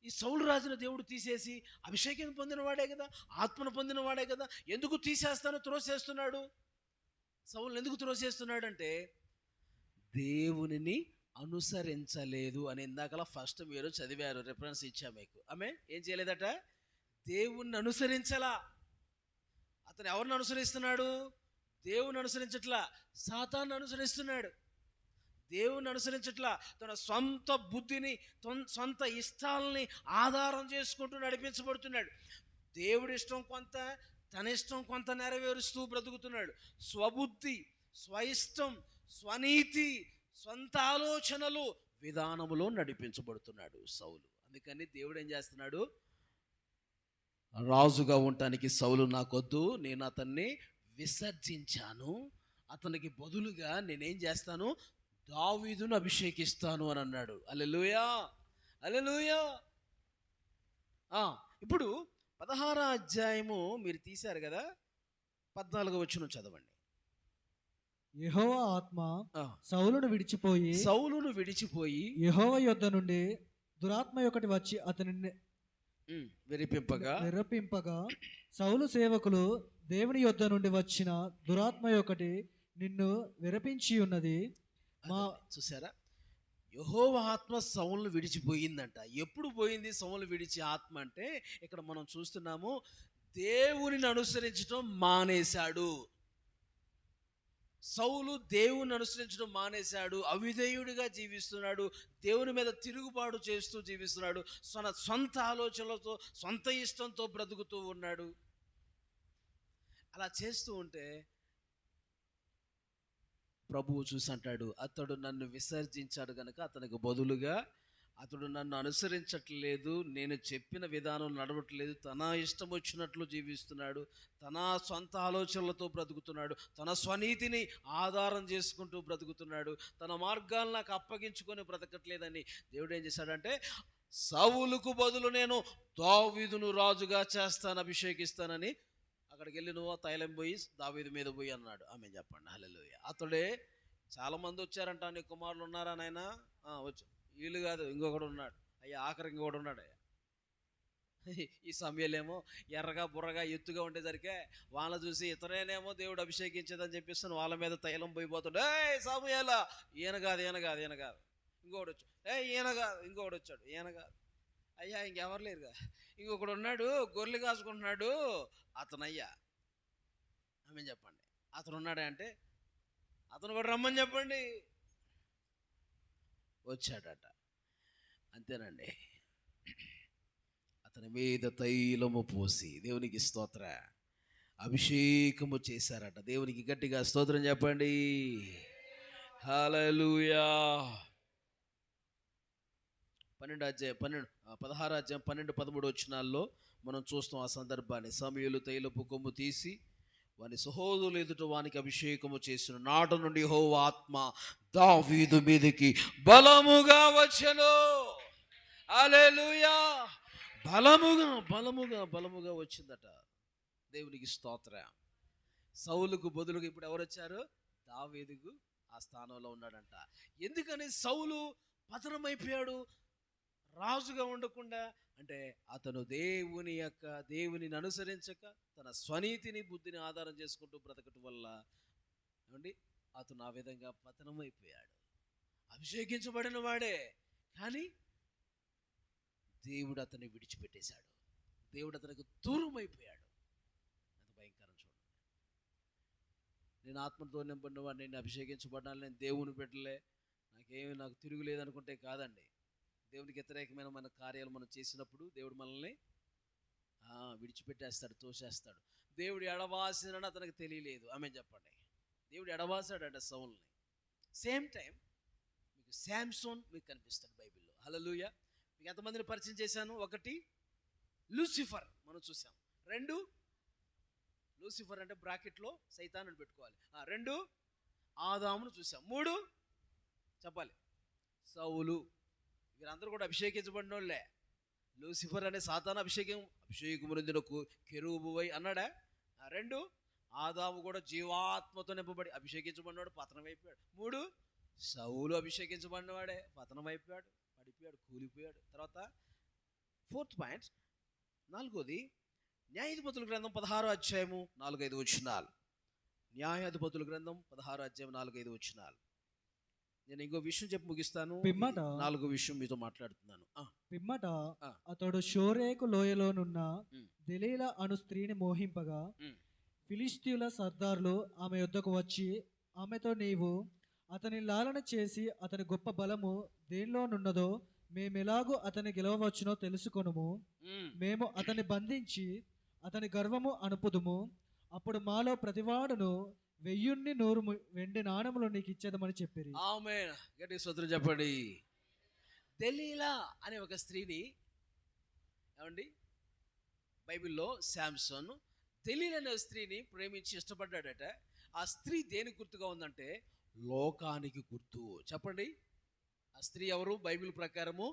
ఈ సౌలు రాజును దేవుడు తీసేసి, అభిషేకం పొందినవాడే కదా, ఆత్మను పొందినవాడే కదా, ఎందుకు త్రోసేస్తున్నాడు? సౌలుని ఎందుకు త్రోసేస్తున్నాడు అంటే, దేవునిని అనుసరించలేదు అని ఇందాకలా ఫస్ట్ మీరు చదివారు, రిఫరెన్స్ ఇచ్చా మీకు. ఆమె ఏం చేయలేదట? దేవుణ్ణి అనుసరించలా. అతను ఎవరిని అనుసరిస్తున్నాడు? దేవుని అనుసరించట్లా, సాతాన్ని అనుసరిస్తున్నాడు. దేవుని అనుసరించట్లా, తన సొంత బుద్ధిని, సొంత ఇష్టాలని ఆధారం చేసుకుంటూ నడిపించబడుతున్నాడు. దేవుడి ఇష్టం కొంత, తన ఇష్టం కొంత నెరవేరుస్తూ బ్రతుకుతున్నాడు. స్వబుద్ధి, స్వయిష్టం, స్వనీతి, సొంత ఆలోచనలు, విధానములో నడిపించబడుతున్నాడు సౌలు. అందుకని దేవుడు ఏం చేస్తున్నాడు? రాజుగా ఉండటానికి సౌలు నాకొద్దు, నేను అతన్ని విసర్జించాను, అతనికి బదులుగా నేనేం చేస్తాను? దావీదును అభిషేకిస్తాను అని అన్నాడు. హల్లెలూయా, హల్లెలూయా. ఇప్పుడు 16వ అధ్యాయము మీరు తీశారు కదా, 14వ వచనం చదవండి. యెహోవా ఆత్మ సౌలును విడిచిపోయి యెహోవా యొద్ద నుండి దురాత్మ ఒకటి వచ్చి అతనిని వెర్రపింపగా సౌలు సేవకులు, దేవుని యొద్ద నుండి వచ్చిన దురాత్మ ఒకటి నిన్ను విరపించి ఉన్నది. చూసారా, యెహోవా ఆత్మ సౌలును విడిచిపోయిందంట. ఎప్పుడు పోయింది సౌలు విడిచి ఆత్మ అంటే, ఇక్కడ మనం చూస్తున్నాము, దేవునిని అనుసరించడం మానేశాడు. సౌలు దేవుని అనుసరించడం మానేశాడు, అవిధేయుడిగా జీవిస్తున్నాడు, దేవుని మీద తిరుగుబాటు చేస్తూ జీవిస్తున్నాడు, సొంత ఆలోచనలతో, సొంత ఇష్టంతో బ్రతుకుతూ ఉన్నాడు. అలా చేస్తూ ఉంటే ప్రభువు చూసి అంటాడు, అతడు నన్ను విసర్జించాడు గనుక అతనికి బదులుగా అతడు నన్ను అనుసరించట్లేదు, నేను చెప్పిన విధానం నడవట్లేదు, తన ఇష్టం వచ్చినట్లు జీవిస్తున్నాడు, తన సొంత ఆలోచనలతో బ్రతుకుతున్నాడు, తన స్వనీతిని ఆధారం చేసుకుంటూ బ్రతుకుతున్నాడు, తన మార్గాలను నాకు అప్పగించుకొని బ్రతకట్లేదని దేవుడు ఏం చేశాడంటే, సౌలుకు బదులు నేను దావీదును రాజుగా చేస్తాను, అభిషేకిస్తానని అక్కడికి వెళ్ళి నువ్వు తైలం పోయి దావీదు మీద పోయి అన్నాడు. ఆమె చెప్పండి హల్లెలూయా. అతడే చాలామంది వచ్చారంట, నీ కుమారులు ఉన్నారా నాయన? వచ్చు. వీళ్ళు కాదు, ఇంకొకడు ఉన్నాడు అయ్యా, ఆఖరికి ఇంకొకడు ఉన్నాడు అయ్యా. ఈ సమయంలో ఎర్రగా బుర్రగా ఎత్తుగా ఉండేసరికే వాళ్ళ చూసి ఇతరేనేమో దేవుడు అభిషేకించేదని చెప్పేసి వాళ్ళ మీద తైలం పోయిపోతుండే, సమయాలా ఈయన కాదు, ఈయన కాదు, ఈయన కాదు, ఇంకొకడు వచ్చాడు, ఈయన కాదు, ఇంకొకడు వచ్చాడు, ఈయన కాదు, అయ్యా ఇంకెవరు లేరుగా, ఇంకొకడు ఉన్నాడు గొర్రెలు కాసుకుంటున్నాడు, అతనయ్యా. ఆమె చెప్పండి, అతను ఉన్నాడే అంటే అతను కూడా రమ్మని చెప్పండి. వచ్చాడట. అంతేనండి, అతని మీద తైలము పోసి దేవునికి స్తోత్ర అభిషేకము చేశారట. దేవునికి గట్టిగా స్తోత్రం చెప్పండి. హల్లెలూయా. 16 అధ్యాయం 12-13 వచనాల్లో మనం చూస్తాం ఆ సందర్భాన్ని. సమూయేలు తైలపు కొమ్ము తీసి వాని సహోదరులు ఎదుట వానికి అభిషేకము చేసిన నాట నుండి యెహోవా ఆత్మ దావీదు మీదకి బలముగా వచ్చెను. హల్లెలూయా. బలముగా వచ్చిందట. దేవునికి స్తోత్రం. సౌలుకు బదులుగా ఇప్పుడు ఎవరు వచ్చారు? దావీదుకు ఆ స్థానంలో ఉన్నాడంట. ఎందుకని సౌలు పతనమైపోయాడు రాజుగా ఉండకుండా అంటే, అతను దేవునిని అనుసరించక తన స్వనీతిని బుద్ధిని ఆధారం చేసుకుంటూ బ్రతకటం వల్ల ఏమండి అతను ఆ విధంగా పతనమైపోయాడు. అభిషేకించబడిన వాడే, కానీ దేవుడు అతన్ని విడిచిపెట్టేశాడు. దేవుడు అతనికి దూరం అయిపోయాడు. ఎంత భయంకరం చూడండి. నేను ఆత్మతో నింపడిన వాడిని, నేను అభిషేకించబడ్డాను, నేను దేవుని బిడ్డలే, నాకు తిరుగులేదనుకుంటే కాదండి. దేవునికి వ్యతిరేకమైన మన కార్యాలు మనం చేసినప్పుడు దేవుడు మనల్ని విడిచిపెట్టేస్తాడు, తోసేస్తాడు. దేవుడు ఎడవాసినని అతనికి తెలియలేదు. ఆమె చెప్పండి, దేవుడు ఎడవాసాడంట సౌల్ని. సేమ్ టైం మీకు శాంసోన్ మీకు కనిపిస్తాడు బైబిల్లో. హల్లెలూయా. మీకు ఎంతమందిని పరిచయం చేశాను? 1 లూసిఫర్ మనం చూసాం. 2 లూసిఫర్ అంటే బ్రాకెట్లో సైతాను పెట్టుకోవాలి. 2 ఆదామును చూసాం. 3 చెప్పాలి సౌలు. వీరందరూ కూడా అభిషేకించబడిన వాళ్ళే. లూసిఫర్ అనే సాతాను అభిషేకమునందిన కెరూబువై అన్నాడా? 2 ఆదాము కూడా జీవాత్మతో నింపబడి అభిషేకించబడినాడు, పతనమైపోయాడు. 3 సౌలు అభిషేకించబడినవాడే, పతనమైపోయాడు, పడిపోయాడు, కూలిపోయాడు. తర్వాత 4th పాయింట్, 4వది న్యాయాధిపతుల గ్రంథం 16 అధ్యాయము 4-5 వచనాలు. న్యాయాధిపతుల గ్రంథం 16 అధ్యాయం 4-5 వచనాలు. నేను ఇంకో విషయం చెప్పి ముగిస్తాను. పిమ్మట 4వ విషయం మీతో మాట్లాడుతున్నాను. పిమ్మట అతడు షోరేకు లోయలోనున్న దెలీలా అను స్త్రీని మోహింపగా ఫిలిష్తీయుల సర్దార్లు ఆమె యొద్దకు వచ్చి ఆమెతో, నీవు అతని లాలన చేసి అతని గొప్ప బలము దేనిలోనున్నదో మేమెలాగూ అతని గెలవవచ్చునో తెలుసుకొనుము. మేము అతన్ని బంధించి అతని గర్వము అణుపుదుము. అప్పుడు మాలో ప్రతివాడును 1,100 వెండి నాణములు నీకు ఇచ్చేదమని చెప్పిరి. ఆమేన్. గట్టిగా స్తోత్రం చెప్పండి. దెలీలా అనే ఒక స్త్రీని ఏమండి బైబిల్లో శాంసన్ దెలీలా అనే స్త్రీని ప్రేమించి ఇష్టపడ్డాడట. ఆ స్త్రీ దేని గుర్తుగా ఉందంటే లోకానికి గుర్తు. చెప్పండి, ఆ స్త్రీ ఎవరు? బైబిల్ ప్రకారము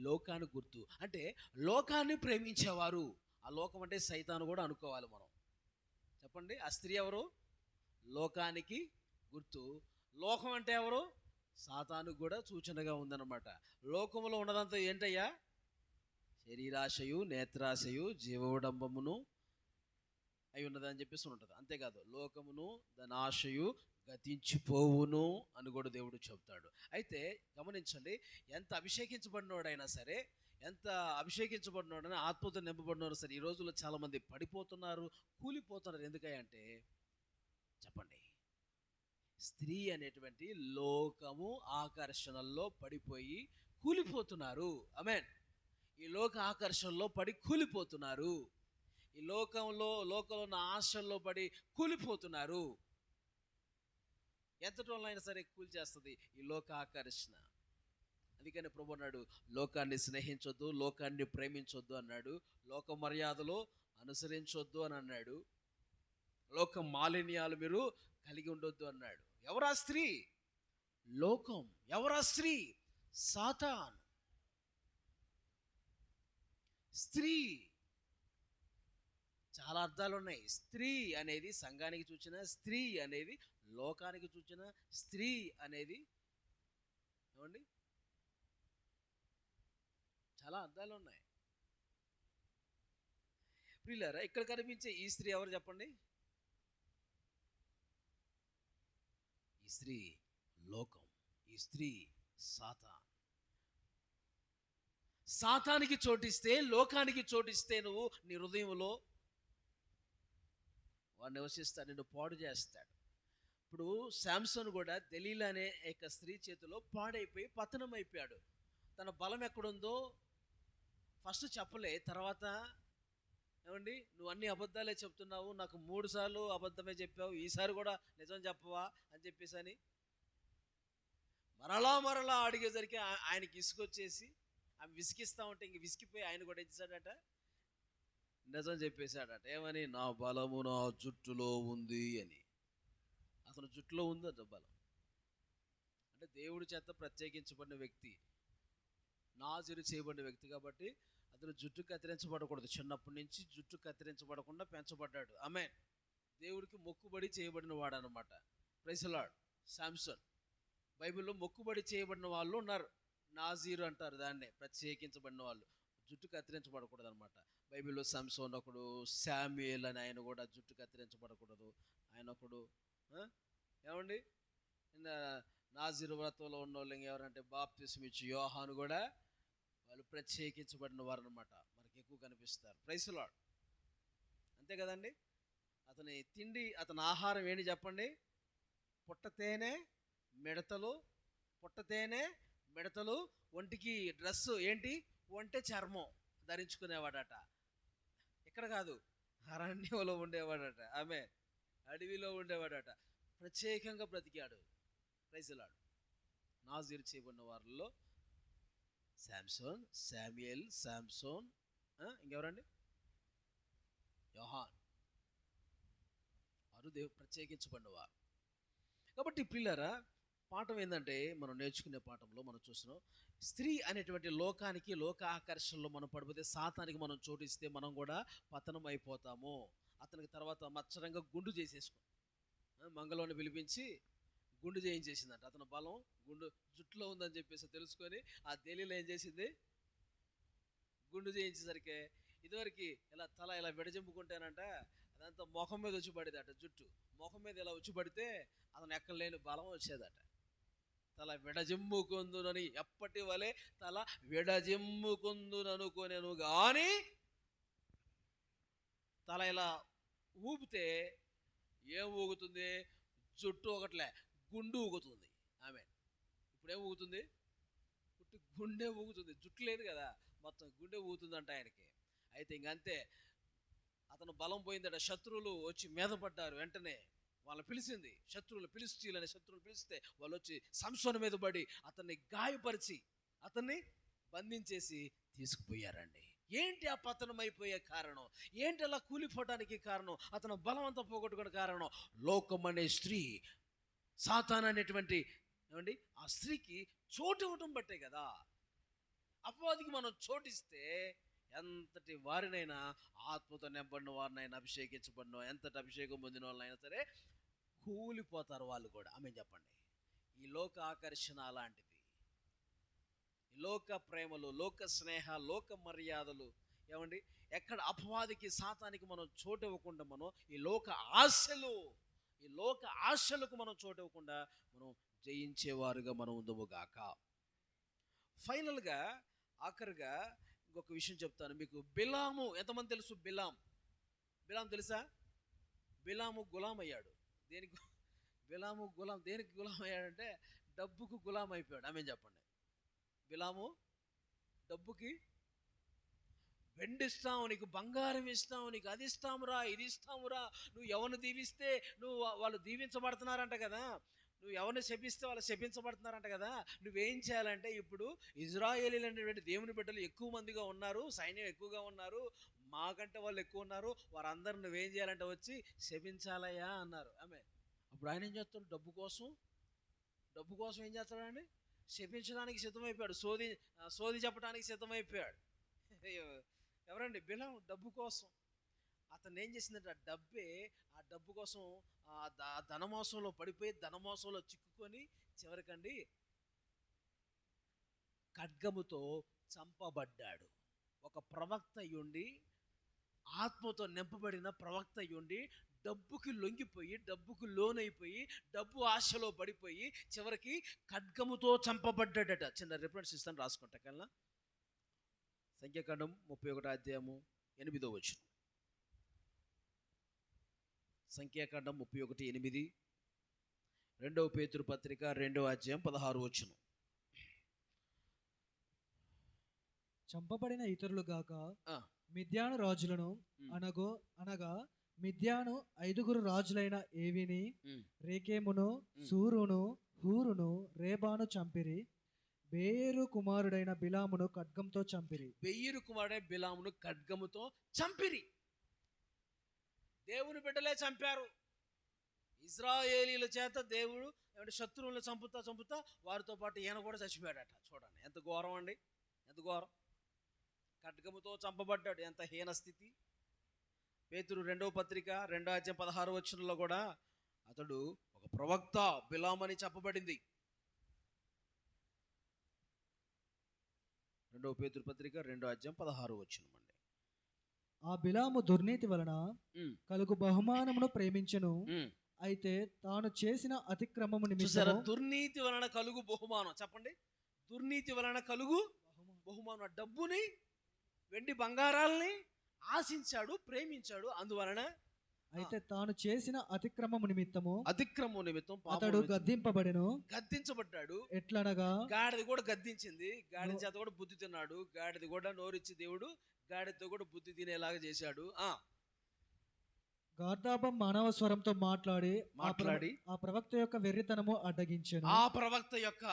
లోకానికి గుర్తు. అంటే లోకాన్ని ప్రేమించేవారు. ఆ లోకం అంటే సైతాను కూడా అనుకోవాలి మనం. చెప్పండి, ఆ స్త్రీ ఎవరు? లోకానికి గుర్తు. లోకం అంటే ఎవరు? సాతానుకు కూడా సూచనగా ఉందన్నమాట. లోకములో ఉన్నదంతా ఏంటయ్యా? శరీరాశయు, నేత్రాశయు, జీవోడంబమును అయి ఉన్నదని చెప్పేసి ఉంటుంది. అంతేకాదు లోకమును దాని ఆశయు గతించిపోవును అని కూడా దేవుడు చెబుతాడు. అయితే గమనించండి, ఎంత అభిషేకించబడినోడైనా సరే, ఎంత అభిషేకించబడినోడైనా, ఆత్మతో నింపబడినోడు సరే, ఈ రోజుల్లో చాలామంది పడిపోతున్నారు, కూలిపోతున్నారు. ఎందుకంటే చెప్పండి, స్త్రీ అనేటువంటి లోకము ఆకర్షణల్లో పడిపోయి కూలిపోతున్నారు. ఆమేన్. ఈ లోక ఆకర్షణలో పడి కూలిపోతున్నారు. ఈ లోకంలో ఉన్న ఆశల్లో పడి కూలిపోతున్నారు. ఎంతటోళ్ళైనా సరే కూల్చేస్తుంది ఈ లోక ఆకర్షణ. అందుకని ప్రభు అన్నాడు, లోకాన్ని స్నేహించొద్దు, లోకాన్ని ప్రేమించొద్దు అన్నాడు, లోక మర్యాదలు అనుసరించొద్దు అని అన్నాడు, లోక మాలిన్యాలు మీరు కలిగి ఉండొద్దు అన్నాడు. ఎవరా స్త్రీ? లోకం. ఎవరా స్త్రీ? సాతాన్. స్త్రీ చాలా అర్థాలు ఉన్నాయి. స్త్రీ అనేది సంఘానికి సూచన, స్త్రీ అనేది లోకానికి సూచన, స్త్రీ అనేది ఏమండి చాలా అర్థాలు ఉన్నాయి. ప్రియులారా, ఇక్కడ కనిపించే ఈ స్త్రీ ఎవరు చెప్పండి? ఈ స్త్రీ లోకం, ఈ స్త్రీ సాతాన్. సాతానికి చోటిస్తే, లోకానికి చోటిస్తే నువ్వు నీ హృదయంలో వాడు నివసిస్తాడు, నిన్ను పాడు చేస్తాడు. ఇప్పుడు శాంసన్ కూడా దెలీలా అనే ఒక స్త్రీ చేతిలో పాడైపోయి పతనం అయిపోయాడు. తన బలం ఎక్కడుందో ఫస్ట్ చెప్పలే, తర్వాత ఏమండి నువ్వు అన్ని అబద్ధాలే చెప్తున్నావు, నాకు 3 సార్లు అబద్ధమే చెప్పావు, ఈసారి కూడా నిజం చెప్పవా అని చెప్పేసి అని మరలా అడిగేసరికి ఆయనకి ఇసుకొచ్చేసి ఆమె విసిగిస్తూ ఉంటే ఇంక విసిగిపోయి ఆయన కూడా ఇచ్చాడట, నిజం చెప్పేశాడట. ఏమని? నా బలము నా జుట్టులో ఉంది అని. అతను జుట్టులో ఉంది అంట బలం. అంటే దేవుడి చేత ప్రత్యేకించబడిన వ్యక్తి, నాజీరు చేయబడిన వ్యక్తి కాబట్టి అతను జుట్టు కత్తిరించబడకూడదు. చిన్నప్పటి నుంచి జుట్టు కత్తిరించబడకుండా పెంచబడ్డాడు. ఆమెన్. దేవుడికి మొక్కుబడి చేయబడిన వాడు అనమాట. Praise the Lord. శాంసన్. బైబిల్లో మొక్కుబడి చేయబడిన వాళ్ళు ఉన్నారు, నాజీరు అంటారు దాన్నే, ప్రత్యేకించబడిన వాళ్ళు. జుట్టు కత్తిరించబడకూడదు అనమాట. బైబిల్లో శాంసన్ ఒకడు, శామ్యుయేల్ అని ఆయన కూడా జుట్టు కత్తిరించబడకూడదు. ఆయన ఒకడు. ఏమండి నాజీరు వ్రతంలో ఉన్న వాళ్ళు ఎవరంటే బాప్తిస్మ ఇచ్చి యోహాను కూడా వాళ్ళు ప్రత్యేకించబడిన వారు అనమాట. మనకి ఎక్కువ కనిపిస్తారు. Praise the Lord. అంతే కదండి. అతని తిండి, అతని ఆహారం ఏంటి చెప్పండి? పుట్టతేనె మిడతలు, పుట్టతేనె మిడతలు, ఒంటికి డ్రెస్సు ఏంటి? ఒంటె చర్మం ధరించుకునేవాడట. ఇక్కడ కాదు, అరణ్యంలో ఉండేవాడట. ఆమె అడవిలో ఉండేవాడట. ప్రత్యేకంగా బ్రతికాడు. Praise the lord. నాజీరు చేయబడిన వారిలో శాంసన్, శామ్యుయేల్, శాంసోన్, ఇంకెవరండి? యోహాన్. వారు దేవుడు ప్రత్యేకించబడినవారు. కాబట్టి పిల్లరా, పాఠం ఏంటంటే మనం నేర్చుకునే పాఠంలో మనం చూస్తున్నాం, స్త్రీ అనేటువంటి లోకానికి, లోక ఆకర్షణలో మనం పడిపోతే, సాతానికి మనం చోటిస్తే మనం కూడా పతనం అయిపోతాము. అతనికి తర్వాత మచ్చరంగా గుండు చేసేసుకో, మంగళవాడిని పిలిపించి గుండు చేయించేసిందంట. అతని బలం గుండు జుట్టులో ఉందని చెప్పేసి తెలుసుకొని ఆ దెలీలా ఏం చేసింది? గుండు చేయించేసరికి ఇదివరకు ఇలా తల ఇలా విడజంపుకుంటేనంట అదంతా ముఖం మీద వచ్చి పడేదట. జుట్టు ముఖం మీద ఇలా వచ్చి పడితే అతను ఎక్కలేని బలం వచ్చేదట. తల విడజిమ్ముకుందునని, ఎప్పటి వలె తల విడజిమ్ముకుందుననుకొనెను కానీ తల ఇలా ఊపితే ఏం ఊగుతుంది? జుట్టు ఒకట్లే, గుండు ఊగుతుంది. ఆమె ఇప్పుడేం ఊగుతుంది? పుట్టి గుండె ఊగుతుంది. జుట్టు లేదు కదా, మొత్తం గుండె ఊగుతుందంట ఆయనకి. అయితే ఇంకంతే, అతను బలం పోయిందట. శత్రువులు వచ్చి మీద పడ్డారు. వెంటనే వాళ్ళని పిలిచింది, శత్రువులు, ఫిలిష్తీయులనే శత్రువులు పిలిస్తే వాళ్ళు వచ్చి సంసోను మీద పడి అతన్ని గాయపరిచి అతన్ని బంధించేసి తీసుకుపోయారండి. ఏంటి ఆ పతనం అయిపోయే కారణం? ఏంటి అలా కూలిపోవడానికి కారణం? అతను బలం అంతా పోగొట్టుకునే కారణం లోకం అనే స్త్రీ, సాతాన్ అనేటువంటి ఏమండి ఆ స్త్రీకి చోటు ఇవ్వటం బట్టే కదా. అపవాదికి మనం చోటిస్తే ఎంతటి వారినైనా, ఆత్మతో నింపడిన వారినైనా, అభిషేకించబడిన, ఎంతటి అభిషేకం పొందిన వాళ్ళైనా సరే కూలిపోతారు వాళ్ళు కూడా. ఆమె చెప్పండి. ఈ లోక ఆకర్షణ అలాంటిది. ఈ లోక ప్రేమలు, లోక స్నేహ, లోక మర్యాదలు ఏమండి ఎక్కడ అపవాదికి, సాతానికి మనం చోటు ఇవ్వకుండా, మనం ఈ లోక ఆశలు, ఈ లోక ఆశలకు మనం చోటు ఇవ్వకుండా మనం జయించేవారుగా మనం ఉందముగాక. ఫైనల్గా ఆఖరిగా ఇంకొక విషయం చెప్తాను మీకు. బిలాము ఎంతమంది తెలుసు? బిలాం తెలుసా? బిలాము గులాం అయ్యాడు. దేనికి బిలాము గులాం? దేనికి గులాం అయ్యాడంటే డబ్బుకు గులాం అయిపోయాడు. ఆమె చెప్పండి. బిలాము డబ్బుకి, వెండి ఇస్తాము నీకు, బంగారం ఇస్తాము నీకు, అది ఇస్తామురా, ఇది ఇస్తామురా, నువ్వు ఎవరిని దీవిస్తే నువ్వు వాళ్ళు దీవించబడుతున్నారంట కదా, నువ్వు ఎవరిని శపిస్తే వాళ్ళు శపించబడుతున్నారంట కదా. నువ్వేం చేయాలంటే, ఇప్పుడు ఇజ్రాయేలీలు అనేటువంటి దేవుని బిడ్డలు ఎక్కువ మందిగా ఉన్నారు, సైన్యం ఎక్కువగా ఉన్నారు, మాకంటే వాళ్ళు ఎక్కువ ఉన్నారు, వారందరూ నువ్వేం చేయాలంటే వచ్చి శపించాలయ్యా అన్నారు. ఆమె అప్పుడు ఆయన ఏం చేస్తాడు? డబ్బు కోసం ఏం చేస్తాడండి? శపించడానికి సిద్ధమైపోయాడు, సోది చెప్పడానికి సిద్ధమైపోయాడు. ఎవరండి? బిలాం. డబ్బు కోసం అతను ఏం చేసిందంటే, ఆ డబ్బు కోసం ధనమోసంలో పడిపోయి, ధనమోసంలో చిక్కుకొని చివరికండి ఖడ్గముతో చంపబడ్డాడు. ఒక ప్రవక్త అయ్యుండి, ఆత్మతో నింపబడిన ప్రవక్త అయ్యుండి, డబ్బుకి లొంగిపోయి, డబ్బుకు లోనైపోయి, డబ్బు ఆశలో పడిపోయి చివరికి ఖడ్గముతో చంపబడ్డాడట. చిన్న రిఫరెన్స్ ఇస్తాను, రాసుకుంటా కల్లా. సంఖ్యాకాండం 31 అధ్యాయము 8వ వచనం. సంఖ్యాకాండం 31:8, 2 పేతురు పత్రిక 2వ అధ్యాయం 16వ వచనం. చంపబడిన ఇతరులు గాక మిద్యాను రాజులను అనగా మిద్యాను 5 రాజులైన ఏవిని, రేకెమును, సూరును, హూరును, రేబాను చంపిరి. బెయేరు కుమారుడైన బిలామును ఖడ్గంతో చంపిరి. దేవుని బిడ్డలే చంపారు. ఇజ్రాయేలీల చేత దేవుడు శత్రువులను చంపుతా వారితో పాటు ఈయన కూడా చచ్చిపోయాడట. చూడండి ఎంత ఘోరం అండి, ఎంత ఘోరం. ఖడ్గముతో చంపబడ్డాడు. ఎంత హీన స్థితి. పేతురు 2వ పత్రిక 2వ అధ్యాయం 16వ వచనంలో కూడా అతడు ఒక ప్రవక్త బిలాం అని చెప్పబడింది. 2వ పేతురు పత్రిక 2వ అధ్యాయం 16వ వచనం అండి. ఆ బిలాము దుర్నీతి వలన కలుగు బహుమానమును ప్రేమించెను. అయితే తాను చేసిన అతిక్రమము నిమిత్తము. దుర్నీతి వలన కలుగు బహుమానం. చెప్పండి, దుర్నీతి వలన కలుగు బహుమానం. డబ్బుని, వెండి బంగారాలని ఆశించాడు, ప్రేమించాడు. అందువలన అయితే తాను చేసిన అతిక్రమము నిమిత్తము అతడు గద్దించబడ్డాడు. ఎట్లనగా గాడిద కూడా గద్దించింది, గాడిద చేత కూడా బుద్ధి తిన్నాడు. గాడిద కూడా నోరిచ్చి దేవుడు గాడిదతో కూడా బుద్ధి తినేలాగా చేశాడు. గార్దాపం మానవ స్వరంతో మాట్లాడి ఆ ప్రవక్త యొక్క వెర్రితనము అడ్డగించెను. ప్రవక్త యొక్క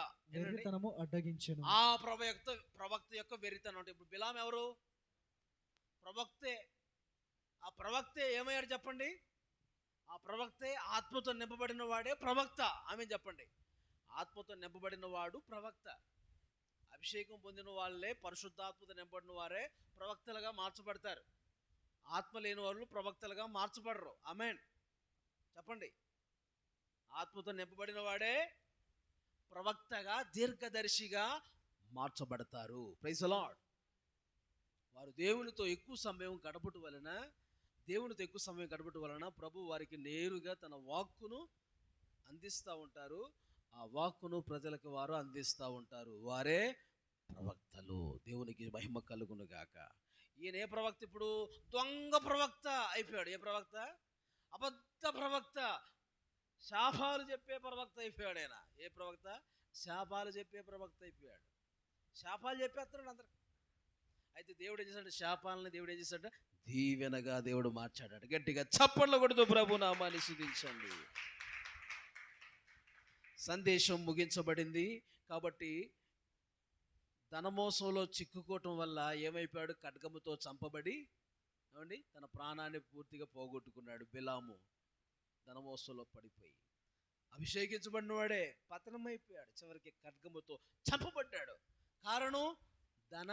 వెర్రితనం అంటే, ఇప్పుడు బిలాం ఎవరు? ప్రవక్తే. ఆ ప్రవక్తే ఏమయ్యాడు చెప్పండి? ఆ ప్రవక్తే ఆత్మతో నింపబడిన వాడే ప్రవక్త. ఆమె చెప్పండి, ఆత్మతో నింపబడిన వాడు ప్రవక్త. అభిషేకం పొందిన వాళ్ళే, పరిశుద్ధాత్మతో నింపబడిన వారే ప్రవక్తలుగా మార్చబడతారు. ఆత్మ లేని వాళ్ళు ప్రవక్తలుగా మార్చబడరు. ఆమేన్ చెప్పండి. ఆత్మతో నింపబడిన వాడే ప్రవక్తగా, దీర్ఘదర్శిగా మార్చబడతారు. Praise the Lord. వారు దేవునితో ఎక్కువ సమయం గడపటం వలన ప్రభు వారికి నేరుగా తన వాక్కును అందిస్తూ ఉంటారు. ఆ వాక్కును ప్రజలకు వారు అందిస్తూ ఉంటారు. వారే ప్రవక్తలు. దేవునికి మహిమ కలుగును గాక. ఈయన ఏ ప్రవక్త? ఇప్పుడు దొంగ ప్రవక్త అయిపోయాడు. ఏ ప్రవక్త? అబద్ధ ప్రవక్త, శాపాలు చెప్పే ప్రవక్త అయిపోయాడు ఆయన. ఏ ప్రవక్త? శాపాలు చెప్పే ప్రవక్త అయిపోయాడు. శాపాలు చెప్పేస్తున్నాడు అందరికి. అయితే దేవుడు ఏం చేశాడు? శాపాలని దేవుడు ఏం చేశాడు? దీవెనగా దేవుడు మార్చాడు. గట్టిగా చప్పట్లు కొడుతూ ప్రభు నామాన్ని స్తుతించండి. సందేశం ముగించబడింది. కాబట్టి ధనమోసంలో చిక్కుకోవటం వల్ల ఏమైపోయాడు? ఖడ్గముతో చంపబడి ఏమండి తన ప్రాణాన్ని పూర్తిగా పోగొట్టుకున్నాడు. బిలాము ధనమోసంలో పడిపోయి అభిషేకించబడిన వాడే పతనమైపోయాడు. చివరికి ఖడ్గముతో చంపబడ్డాడు. కారణం ధన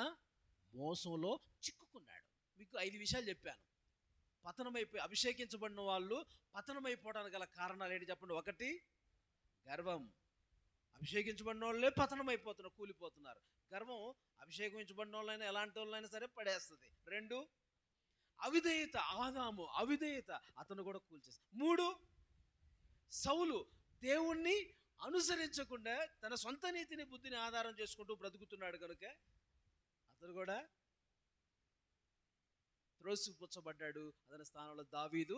మోసంలో చిక్కుకున్నాడు. మీకు 5 విషయాలు చెప్పాను. పతనమైపోయి అభిషేకించబడిన వాళ్ళు పతనమైపోవడానికి గల కారణాలు ఏంటి చెప్పండి? 1, గర్వం. అభిషేకించబడిన వాళ్ళే పతనమైపోతున్నారు, కూలిపోతున్నారు. గర్వం అభిషేకించబడిన వాళ్ళైనా ఎలాంటి వాళ్ళైనా సరే పడేస్తుంది. 2, అవిధేయత. ఆదాము అవిధేయత, అతను కూడా కూల్చేస్తాడు. 3, సౌలు దేవుణ్ణి అనుసరించకుండా తన సొంత నీతిని, బుద్ధిని ఆధారం చేసుకుంటూ బ్రతుకుతున్నాడు కనుక అతను కూడా త్రోసిపుచ్చబడ్డాడు. అతని స్థానంలో దావీదు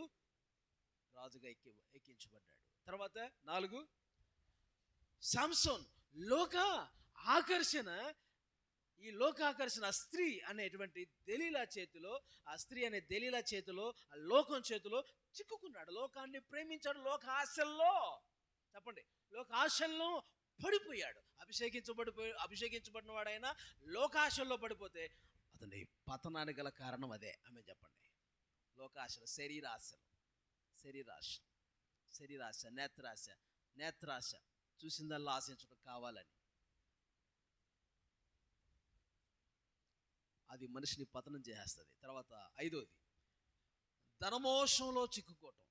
రాజుగా ఎక్కించబడ్డాడు. తర్వాత 4, సంసోన్ లోక ఆకర్షణ. ఈ లోకాకర్షణ స్త్రీ అనేటువంటి దెలీలా చేతిలో, ఆ స్త్రీ అనే దెలీలా చేతిలో, ఆ లోకం చేతిలో చిక్కుకున్నాడు. లోకాన్ని ప్రేమించాడు. లోక ఆశల్లో చెప్పండి, లోకాశల్లో పడిపోయాడు. అభిషేకించబడిన వాడైనా లోకాశల్లో పడిపోతే అతని పతనానికి గల కారణం అదే. ఆమె చెప్పండి, లోకాశలు, శరీరాశ, నేత్రాశ చూసిందల్లా ఆశించడం కావాలని, అది మనిషిని పతనం చేసేస్తుంది. తర్వాత 5వది ధనమోసంలో చిక్కుకోవటం.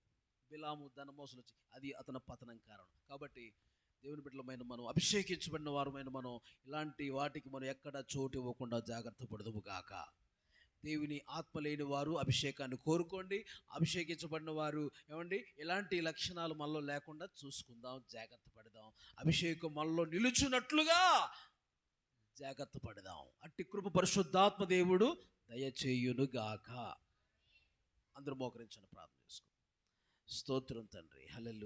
బిలాము ధనమోసంలో అది అతని పతనం కారణం. కాబట్టి దేవుని బిడ్డలమైన మనం, అభిషేకించబడిన వారమైన మనం ఇలాంటి వాటికి మనం ఎక్కడ చోటు ఇవ్వకుండా జాగ్రత్త పడదుము గాక. దేవుని ఆత్మ లేని వారు అభిషేకాన్ని కోరుకోండి. అభిషేకించబడిన వారు ఏమండి, ఎలాంటి లక్షణాలు మనలో లేకుండా చూసుకుందాం, జాగ్రత్త పడదాం. అభిషేకం మనలో నిలుచున్నట్లుగా జాగ్రత్త పడదాం. అట్టి కృప పరిశుద్ధాత్మ దేవుడు దయచేయును గాక. అందరూ మోకరించండి, ప్రార్థన చేసుకో. స్తోత్రం తండ్రి, హల్లెలూయా.